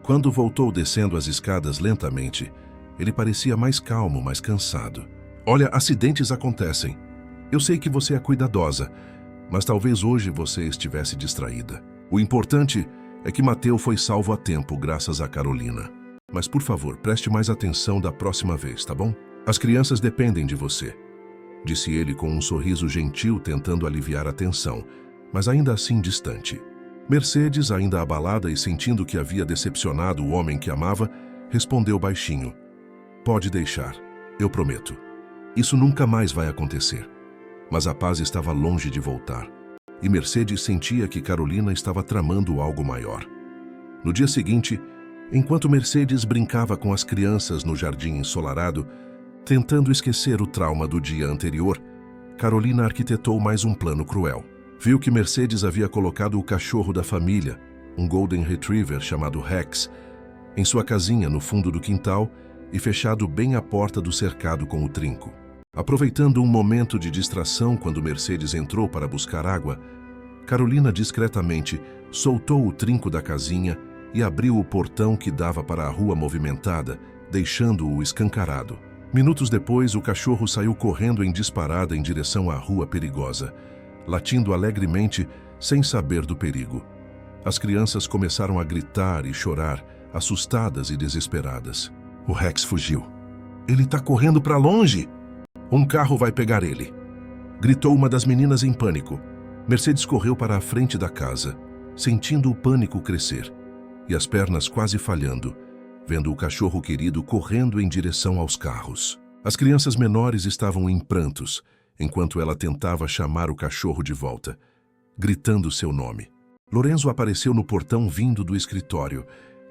quando voltou descendo as escadas lentamente, ele parecia mais calmo, mais cansado. Olha, acidentes acontecem. Eu sei que você é cuidadosa, mas talvez hoje você estivesse distraída. O importante é que Mateu foi salvo a tempo graças a Carolina. Mas, por favor, preste mais atenção da próxima vez, tá bom? As crianças dependem de você, disse ele com um sorriso gentil tentando aliviar a tensão, mas ainda assim distante. Mercedes, ainda abalada e sentindo que havia decepcionado o homem que amava, respondeu baixinho: pode deixar, eu prometo. Isso nunca mais vai acontecer. Mas a paz estava longe de voltar, e Mercedes sentia que Carolina estava tramando algo maior. No dia seguinte, enquanto Mercedes brincava com as crianças no jardim ensolarado, tentando esquecer o trauma do dia anterior, Carolina arquitetou mais um plano cruel. Viu que Mercedes havia colocado o cachorro da família, um Golden Retriever chamado Rex, em sua casinha no fundo do quintal e fechado bem a porta do cercado com o trinco. Aproveitando um momento de distração quando Mercedes entrou para buscar água, Carolina discretamente soltou o trinco da casinha e abriu o portão que dava para a rua movimentada, deixando-o escancarado. Minutos depois, o cachorro saiu correndo em disparada em direção à rua perigosa, latindo alegremente, sem saber do perigo. As crianças começaram a gritar e chorar, assustadas e desesperadas. O Rex fugiu. Ele está correndo para longe! Um carro vai pegar ele! Gritou uma das meninas em pânico. Mercedes correu para a frente da casa, sentindo o pânico crescer, e as pernas quase falhando, vendo o cachorro querido correndo em direção aos carros. As crianças menores estavam em prantos, enquanto ela tentava chamar o cachorro de volta, gritando seu nome. Lorenzo apareceu no portão vindo do escritório,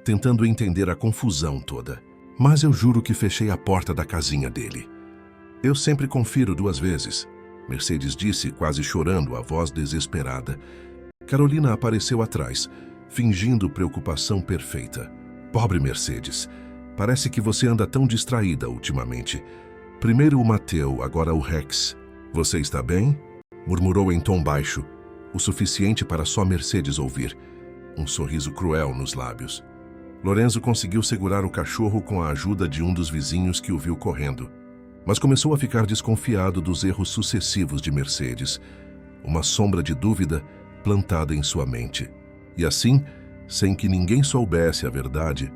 tentando entender a confusão toda. Mas eu juro que fechei a porta da casinha dele. Eu sempre confiro 2 vezes, Mercedes disse, quase chorando, a voz desesperada. Carolina apareceu atrás, fingindo preocupação perfeita. Pobre Mercedes, parece que você anda tão distraída ultimamente. Primeiro o Mateu, agora o Rex. Você está bem? Murmurou em tom baixo, o suficiente para só Mercedes ouvir, um sorriso cruel nos lábios. Lorenzo conseguiu segurar o cachorro com a ajuda de um dos vizinhos que o viu correndo, mas começou a ficar desconfiado dos erros sucessivos de Mercedes, uma sombra de dúvida plantada em sua mente. E assim, sem que ninguém soubesse a verdade,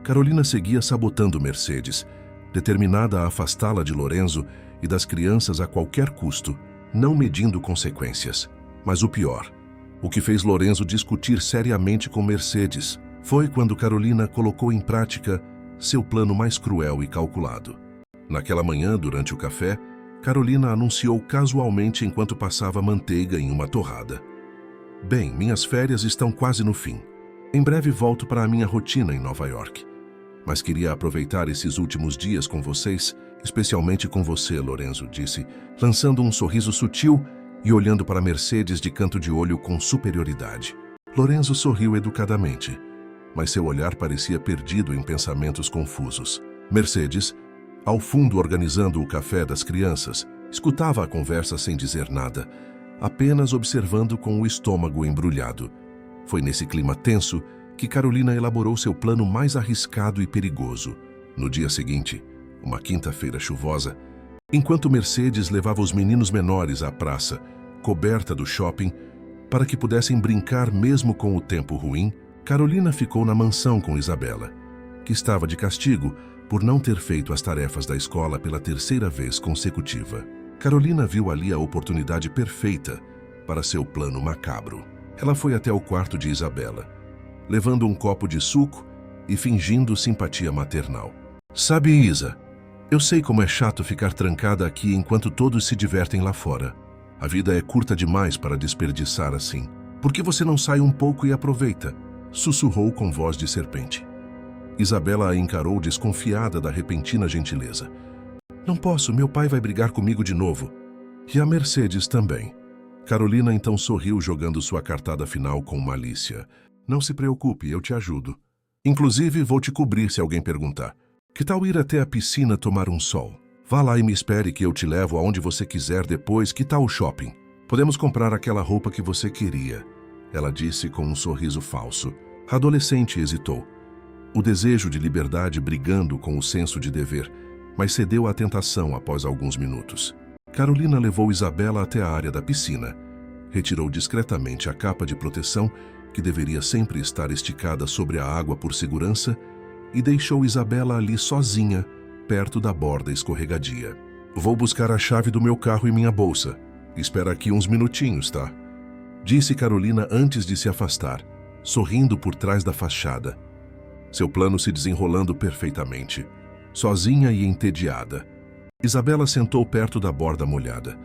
Carolina seguia sabotando Mercedes, determinada a afastá-la de Lorenzo e das crianças a qualquer custo, não medindo consequências. Mas o pior, o que fez Lorenzo discutir seriamente com Mercedes, foi quando Carolina colocou em prática seu plano mais cruel e calculado. Naquela manhã, durante o café, Carolina anunciou casualmente enquanto passava manteiga em uma torrada: bem, minhas férias estão quase no fim. Em breve volto para a minha rotina em Nova York. Mas queria aproveitar esses últimos dias com vocês, especialmente com você, Lorenzo, disse, lançando um sorriso sutil e olhando para Mercedes de canto de olho com superioridade. Lorenzo sorriu educadamente, mas seu olhar parecia perdido em pensamentos confusos. Mercedes, ao fundo organizando o café das crianças, escutava a conversa sem dizer nada, apenas observando com o estômago embrulhado. Foi nesse clima tenso que Carolina elaborou seu plano mais arriscado e perigoso. No dia seguinte, uma quinta-feira chuvosa, enquanto Mercedes levava os meninos menores à praça, coberta do shopping, para que pudessem brincar mesmo com o tempo ruim, Carolina ficou na mansão com Isabela, que estava de castigo por não ter feito as tarefas da escola pela 3ª vez consecutiva. Carolina viu ali a oportunidade perfeita para seu plano macabro. Ela foi até o quarto de Isabela, levando um copo de suco e fingindo simpatia maternal. Sabe, Isa, eu sei como é chato ficar trancada aqui enquanto todos se divertem lá fora. A vida é curta demais para desperdiçar assim. Por que você não sai um pouco e aproveita? Sussurrou com voz de serpente. Isabela a encarou desconfiada da repentina gentileza, Não posso, meu pai vai brigar comigo de novo. E a Mercedes também. Carolina então sorriu jogando sua cartada final com malícia. Não se preocupe, eu te ajudo. Inclusive, vou te cobrir se alguém perguntar. Que tal ir até a piscina tomar um sol? Vá lá e me espere que eu te levo aonde você quiser depois. Que tal o shopping? Podemos comprar aquela roupa que você queria. Ela disse com um sorriso falso. A adolescente hesitou. O desejo de liberdade brigando com o senso de dever, mas cedeu à tentação após alguns minutos. Carolina levou Isabela até a área da piscina. Retirou discretamente a capa de proteção, que deveria sempre estar esticada sobre a água por segurança, e deixou Isabela ali sozinha, perto da borda escorregadia. Vou buscar a chave do meu carro e minha bolsa. Espera aqui uns minutinhos, tá? Disse Carolina antes de se afastar, sorrindo por trás da fachada. Seu plano se desenrolando perfeitamente. Sozinha e entediada, Isabela sentou perto da borda molhada,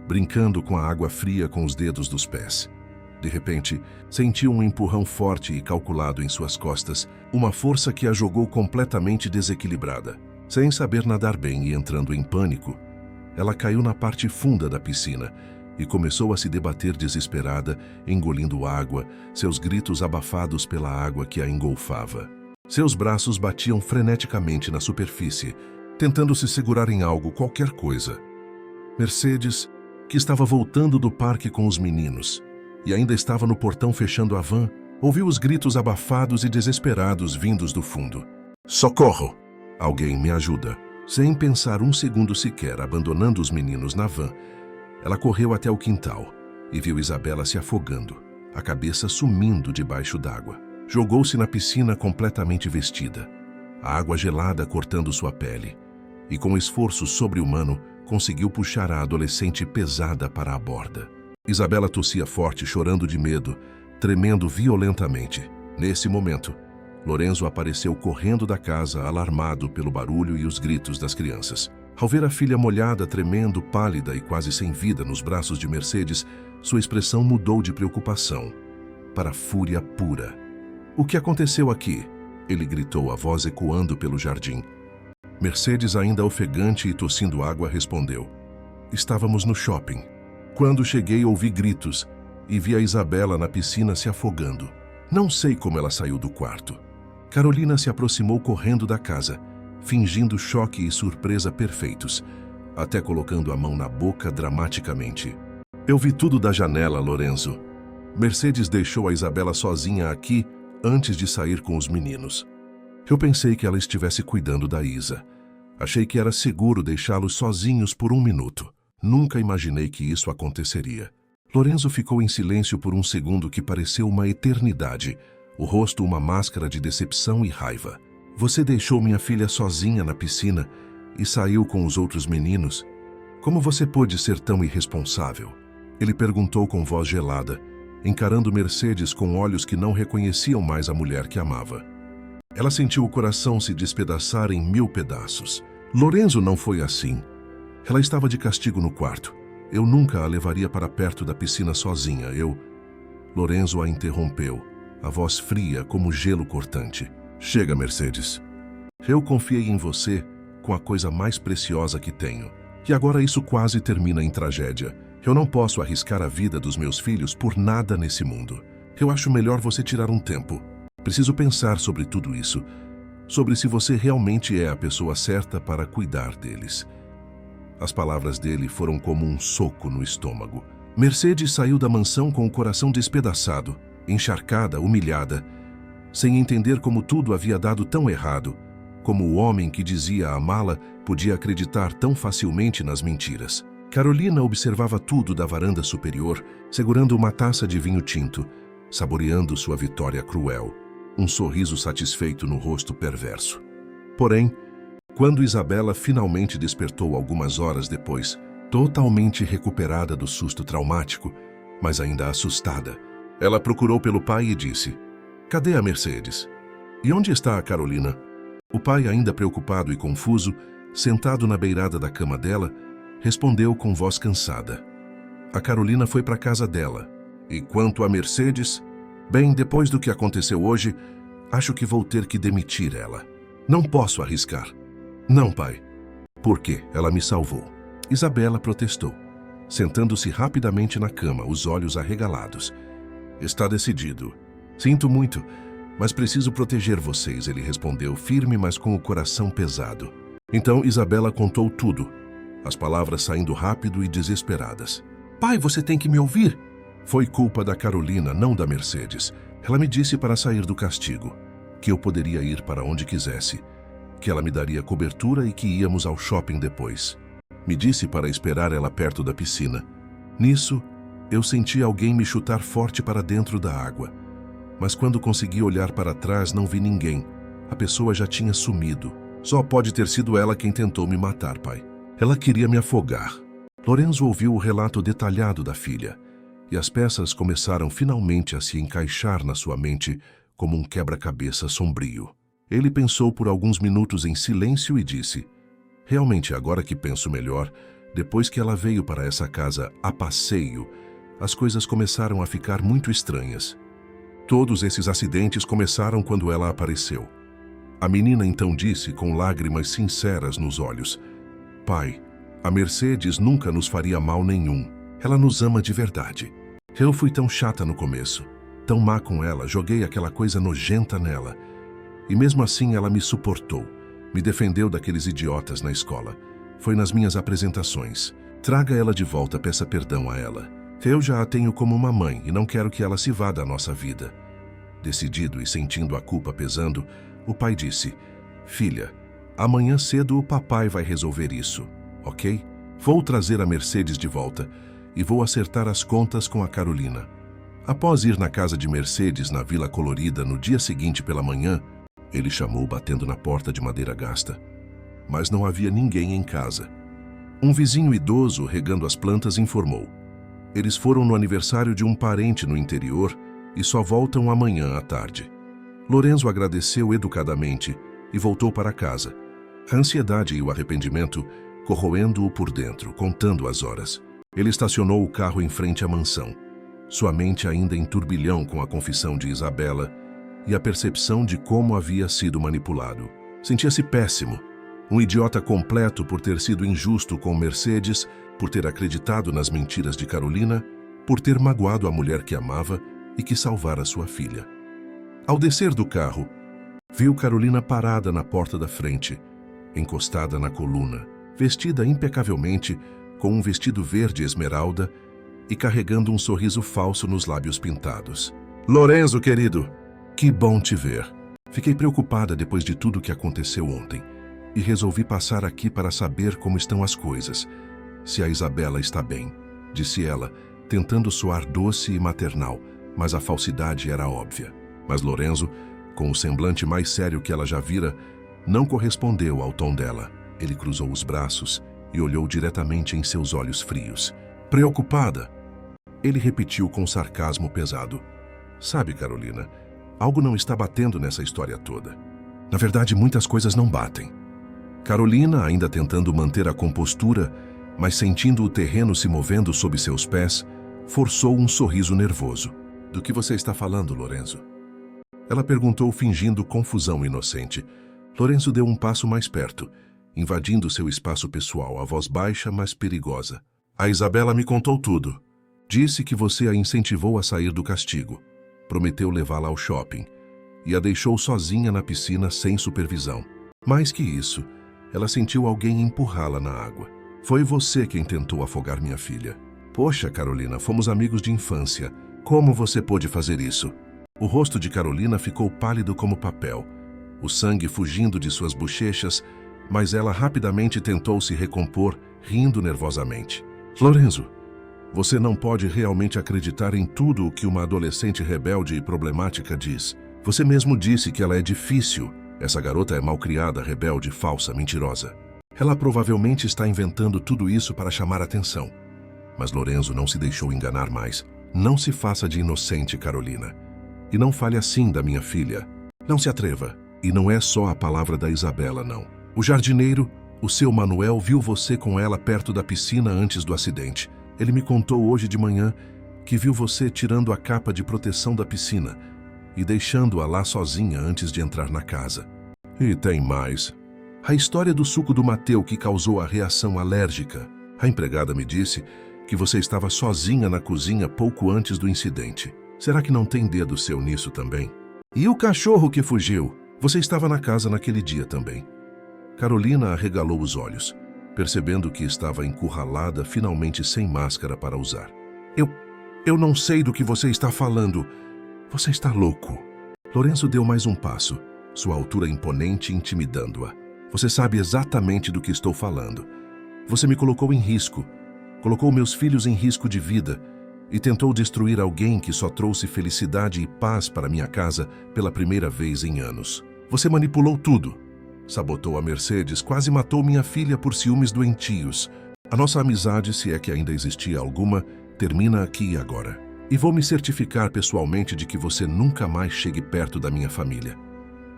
brincando com a água fria com os dedos dos pés. De repente, sentiu um empurrão forte e calculado em suas costas, uma força que a jogou completamente desequilibrada. Sem saber nadar bem e entrando em pânico, ela caiu na parte funda da piscina e começou a se debater desesperada, engolindo água, seus gritos abafados pela água que a engolfava. Seus braços batiam freneticamente na superfície, tentando se segurar em algo, qualquer coisa. Mercedes, que estava voltando do parque com os meninos e ainda estava no portão fechando a van, ouviu os gritos abafados e desesperados vindos do fundo. Socorro! Alguém me ajuda! Sem pensar um segundo sequer, abandonando os meninos na van, ela correu até o quintal e viu Isabela se afogando, a cabeça sumindo debaixo d'água. Jogou-se na piscina completamente vestida, a água gelada cortando sua pele, e com esforço sobre-humano conseguiu puxar a adolescente pesada para a borda. Isabela tossia forte, chorando de medo, tremendo violentamente. Nesse momento, Lorenzo apareceu correndo da casa, alarmado pelo barulho e os gritos das crianças. Ao ver a filha molhada, tremendo, pálida e quase sem vida nos braços de Mercedes, sua expressão mudou de preocupação para fúria pura. O que aconteceu aqui? Ele gritou, a voz ecoando pelo jardim. Mercedes, ainda ofegante e tossindo água, respondeu. Estávamos no shopping. Quando cheguei, ouvi gritos e vi a Isabela na piscina se afogando. Não sei como ela saiu do quarto. Carolina se aproximou correndo da casa, fingindo choque e surpresa perfeitos, até colocando a mão na boca dramaticamente. Eu vi tudo da janela, Lorenzo. Mercedes deixou a Isabela sozinha aqui antes de sair com os meninos. Eu pensei que ela estivesse cuidando da Isa. Achei que era seguro deixá-los sozinhos por um minuto. Nunca imaginei que isso aconteceria. Lorenzo ficou em silêncio por um segundo que pareceu uma eternidade, o rosto uma máscara de decepção e raiva. Você deixou minha filha sozinha na piscina e saiu com os outros meninos? Como você pôde ser tão irresponsável? Ele perguntou com voz gelada, encarando Mercedes com olhos que não reconheciam mais a mulher que amava. Ela sentiu o coração se despedaçar em 1000 pedaços. Lorenzo não foi assim. Ela estava de castigo no quarto. Eu nunca a levaria para perto da piscina sozinha. Lorenzo a interrompeu, a voz fria como gelo cortante. Chega, Mercedes. Eu confiei em você com a coisa mais preciosa que tenho. E agora isso quase termina em tragédia. Eu não posso arriscar a vida dos meus filhos por nada nesse mundo. Eu acho melhor você tirar um tempo. Preciso pensar sobre tudo isso. Sobre se você realmente é a pessoa certa para cuidar deles. As palavras dele foram como um soco no estômago. Mercedes saiu da mansão com o coração despedaçado, encharcada, humilhada, sem entender como tudo havia dado tão errado, como o homem que dizia amá-la podia acreditar tão facilmente nas mentiras. Carolina observava tudo da varanda superior, segurando uma taça de vinho tinto, saboreando sua vitória cruel, um sorriso satisfeito no rosto perverso. Porém, quando Isabela finalmente despertou algumas horas depois, totalmente recuperada do susto traumático, mas ainda assustada, ela procurou pelo pai e disse: Cadê a Mercedes? E onde está a Carolina? O pai, ainda preocupado e confuso, sentado na beirada da cama dela, respondeu com voz cansada. A Carolina foi para a casa dela. E quanto a Mercedes? Bem, depois do que aconteceu hoje, acho que vou ter que demitir ela. Não posso arriscar. Não, pai. Porque ela me salvou. Isabela protestou, sentando-se rapidamente na cama, os olhos arregalados. Está decidido. Sinto muito, mas preciso proteger vocês, ele respondeu, firme, mas com o coração pesado. Então Isabela contou tudo, as palavras saindo rápido e desesperadas. Pai, você tem que me ouvir. Foi culpa da Carolina, não da Mercedes. Ela me disse para sair do castigo, que eu poderia ir para onde quisesse, que ela me daria cobertura e que íamos ao shopping depois. Me disse para esperar ela perto da piscina. Nisso, eu senti alguém me chutar forte para dentro da água. Mas quando consegui olhar para trás, não vi ninguém. A pessoa já tinha sumido. Só pode ter sido ela quem tentou me matar, pai. Ela queria me afogar. Lorenzo ouviu o relato detalhado da filha, e as peças começaram finalmente a se encaixar na sua mente como um quebra-cabeça sombrio. Ele pensou por alguns minutos em silêncio e disse: realmente, agora que penso melhor, depois que ela veio para essa casa a passeio, as coisas começaram a ficar muito estranhas. Todos esses acidentes começaram quando ela apareceu. A menina então disse, com lágrimas sinceras nos olhos: pai, a Mercedes nunca nos faria mal nenhum. Ela nos ama de verdade. Eu fui tão chata no começo, tão má com ela, joguei aquela coisa nojenta nela. E mesmo assim ela me suportou, me defendeu daqueles idiotas na escola. Foi nas minhas apresentações. Traga ela de volta, peça perdão a ela. Eu já a tenho como uma mãe e não quero que ela se vá da nossa vida. Decidido e sentindo a culpa pesando, o pai disse: filha, amanhã cedo o papai vai resolver isso, ok? Vou trazer a Mercedes de volta e vou acertar as contas com a Carolina. Após ir na casa de Mercedes, na Vila Colorida, no dia seguinte pela manhã, ele chamou batendo na porta de madeira gasta. Mas não havia ninguém em casa. Um vizinho idoso, regando as plantas, informou: eles foram no aniversário de um parente no interior e só voltam amanhã à tarde. Lorenzo agradeceu educadamente e voltou para casa. A ansiedade e o arrependimento corroendo-o por dentro, contando as horas. Ele estacionou o carro em frente à mansão, sua mente ainda em turbilhão com a confissão de Isabela e a percepção de como havia sido manipulado. Sentia-se péssimo, um idiota completo por ter sido injusto com Mercedes, por ter acreditado nas mentiras de Carolina, por ter magoado a mulher que amava e que salvara sua filha. Ao descer do carro, viu Carolina parada na porta da frente, encostada na coluna, vestida impecavelmente, com um vestido verde esmeralda e carregando um sorriso falso nos lábios pintados. Lorenzo, querido, que bom te ver. Fiquei preocupada depois de tudo que aconteceu ontem e resolvi passar aqui para saber como estão as coisas. Se a Isabela está bem, disse ela, tentando soar doce e maternal, mas a falsidade era óbvia. Mas Lorenzo, com o semblante mais sério que ela já vira, não correspondeu ao tom dela. Ele cruzou os braços e olhou diretamente em seus olhos frios. Preocupada, ele repetiu com sarcasmo pesado: sabe, Carolina, algo não está batendo nessa história toda. Na verdade, muitas coisas não batem. Carolina, ainda tentando manter a compostura, mas sentindo o terreno se movendo sob seus pés, forçou um sorriso nervoso. Do que você está falando, Lorenzo? Ela perguntou, fingindo confusão inocente. Lorenzo deu um passo mais perto, invadindo seu espaço pessoal, a voz baixa, mas perigosa. A Isabela me contou tudo. Disse que você a incentivou a sair do castigo. Prometeu levá-la ao shopping e a deixou sozinha na piscina sem supervisão. Mais que isso, ela sentiu alguém empurrá-la na água. Foi você quem tentou afogar minha filha. Poxa, Carolina, fomos amigos de infância. Como você pôde fazer isso? O rosto de Carolina ficou pálido como papel, o sangue fugindo de suas bochechas, mas ela rapidamente tentou se recompor, rindo nervosamente. Lorenzo, você não pode realmente acreditar em tudo o que uma adolescente rebelde e problemática diz. Você mesmo disse que ela é difícil. Essa garota é malcriada, rebelde, falsa, mentirosa. Ela provavelmente está inventando tudo isso para chamar atenção. Mas Lorenzo não se deixou enganar mais. Não se faça de inocente, Carolina. E não fale assim da minha filha. Não se atreva. E não é só a palavra da Isabela, não. O jardineiro, o seu Manuel, viu você com ela perto da piscina antes do acidente. Ele me contou hoje de manhã que viu você tirando a capa de proteção da piscina e deixando-a lá sozinha antes de entrar na casa. E tem mais. A história do suco do Mateu que causou a reação alérgica. A empregada me disse que você estava sozinha na cozinha pouco antes do incidente. Será que não tem dedo seu nisso também? E o cachorro que fugiu? Você estava na casa naquele dia também. Carolina arregalou os olhos, percebendo que estava encurralada, finalmente sem máscara para usar. Eu não sei do que você está falando. Você está louco. Lorenzo deu mais um passo, sua altura imponente intimidando-a. Você sabe exatamente do que estou falando. Você me colocou em risco, colocou meus filhos em risco de vida e tentou destruir alguém que só trouxe felicidade e paz para minha casa pela primeira vez em anos. Você manipulou tudo. Sabotou a Mercedes, quase matou minha filha por ciúmes doentios. A nossa amizade, se é que ainda existia alguma, termina aqui e agora. E vou me certificar pessoalmente de que você nunca mais chegue perto da minha família.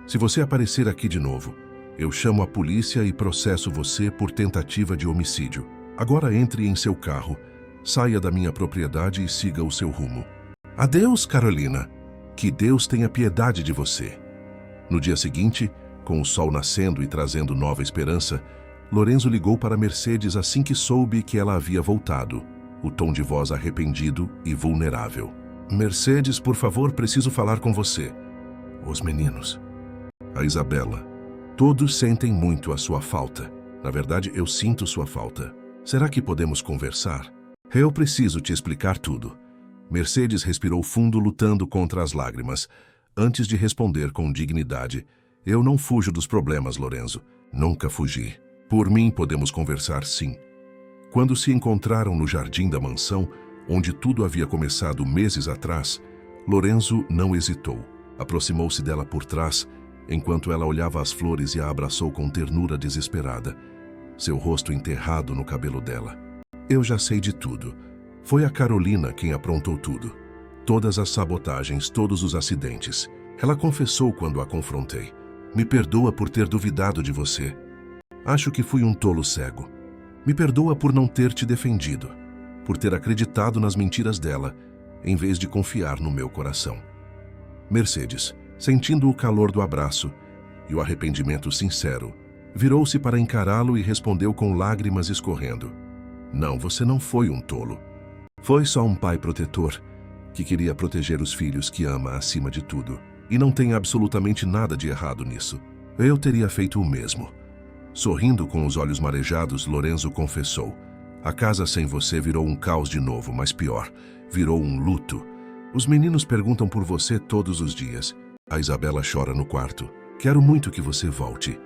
Se você aparecer aqui de novo, eu chamo a polícia e processo você por tentativa de homicídio. Agora entre em seu carro, saia da minha propriedade e siga o seu rumo. Adeus, Carolina. Que Deus tenha piedade de você. No dia seguinte, com o sol nascendo e trazendo nova esperança, Lorenzo ligou para Mercedes assim que soube que ela havia voltado, o tom de voz arrependido e vulnerável. Mercedes, por favor, preciso falar com você. Os meninos. A Isabela. Todos sentem muito a sua falta. Na verdade, eu sinto sua falta. Será que podemos conversar? Eu preciso te explicar tudo. Mercedes respirou fundo, lutando contra as lágrimas, antes de responder com dignidade. Eu não fujo dos problemas, Lorenzo. Nunca fugi. Por mim, podemos conversar, sim. Quando se encontraram no jardim da mansão, onde tudo havia começado meses atrás, Lorenzo não hesitou. Aproximou-se dela por trás, enquanto ela olhava as flores e a abraçou com ternura desesperada, seu rosto enterrado no cabelo dela. Eu já sei de tudo. Foi a Carolina quem aprontou tudo. Todas as sabotagens, todos os acidentes. Ela confessou quando a confrontei. Me perdoa por ter duvidado de você. Acho que fui um tolo cego. Me perdoa por não ter te defendido, por ter acreditado nas mentiras dela, em vez de confiar no meu coração. Mercedes, sentindo o calor do abraço e o arrependimento sincero, virou-se para encará-lo e respondeu com lágrimas escorrendo. Não, você não foi um tolo. Foi só um pai protetor que queria proteger os filhos que ama acima de tudo. E não tem absolutamente nada de errado nisso. Eu teria feito o mesmo. Sorrindo com os olhos marejados, Lorenzo confessou. A casa sem você virou um caos de novo, mas pior, virou um luto. Os meninos perguntam por você todos os dias. A Isabela chora no quarto. Quero muito que você volte.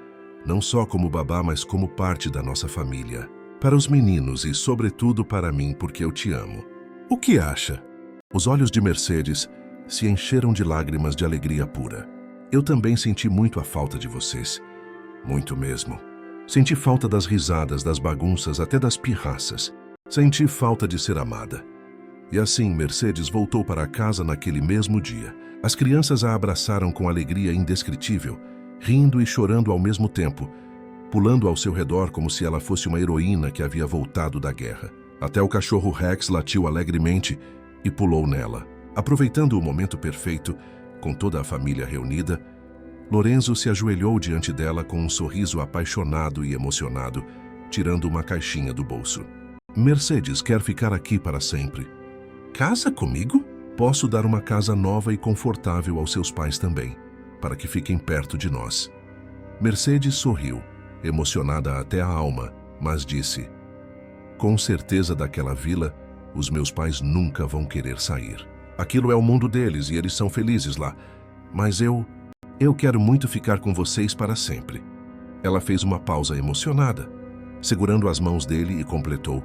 Não só como babá, mas como parte da nossa família. Para os meninos e, sobretudo, para mim, porque eu te amo. O que acha? Os olhos de Mercedes se encheram de lágrimas de alegria pura. Eu também senti muito a falta de vocês. Muito mesmo. Senti falta das risadas, das bagunças, até das pirraças. Senti falta de ser amada. E assim, Mercedes voltou para casa naquele mesmo dia. As crianças a abraçaram com alegria indescritível, rindo e chorando ao mesmo tempo, pulando ao seu redor como se ela fosse uma heroína que havia voltado da guerra. Até o cachorro Rex latiu alegremente e pulou nela. Aproveitando o momento perfeito, com toda a família reunida, Lorenzo se ajoelhou diante dela com um sorriso apaixonado e emocionado, tirando uma caixinha do bolso. Mercedes quer ficar aqui para sempre. Casa comigo? Posso dar uma casa nova e confortável aos seus pais também, para que fiquem perto de nós. Mercedes sorriu, emocionada até a alma, mas disse: com certeza daquela vila, os meus pais nunca vão querer sair. Aquilo é o mundo deles e eles são felizes lá, mas eu quero muito ficar com vocês para sempre. Ela fez uma pausa emocionada, segurando as mãos dele e completou.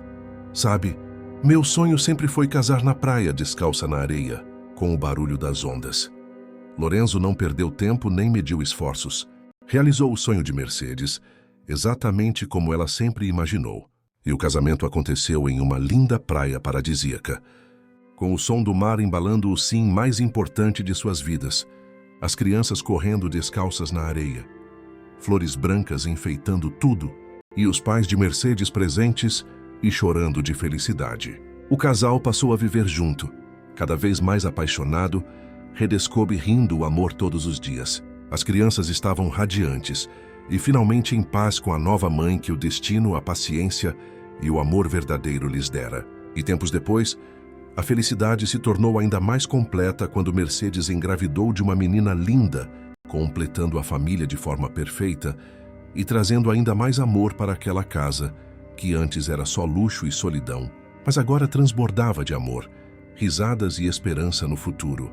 Sabe, meu sonho sempre foi casar na praia, descalça na areia, com o barulho das ondas. Lorenzo não perdeu tempo nem mediu esforços. Realizou o sonho de Mercedes, exatamente como ela sempre imaginou. E o casamento aconteceu em uma linda praia paradisíaca, com o som do mar embalando o sim mais importante de suas vidas. As crianças correndo descalças na areia, flores brancas enfeitando tudo, e os pais de Mercedes presentes e chorando de felicidade. O casal passou a viver junto, cada vez mais apaixonado, redescobre rindo o amor todos os dias. As crianças estavam radiantes, e finalmente em paz com a nova mãe que o destino, a paciência e o amor verdadeiro lhes dera. E tempos depois, a felicidade se tornou ainda mais completa quando Mercedes engravidou de uma menina linda, completando a família de forma perfeita e trazendo ainda mais amor para aquela casa, que antes era só luxo e solidão, mas agora transbordava de amor, risadas e esperança no futuro.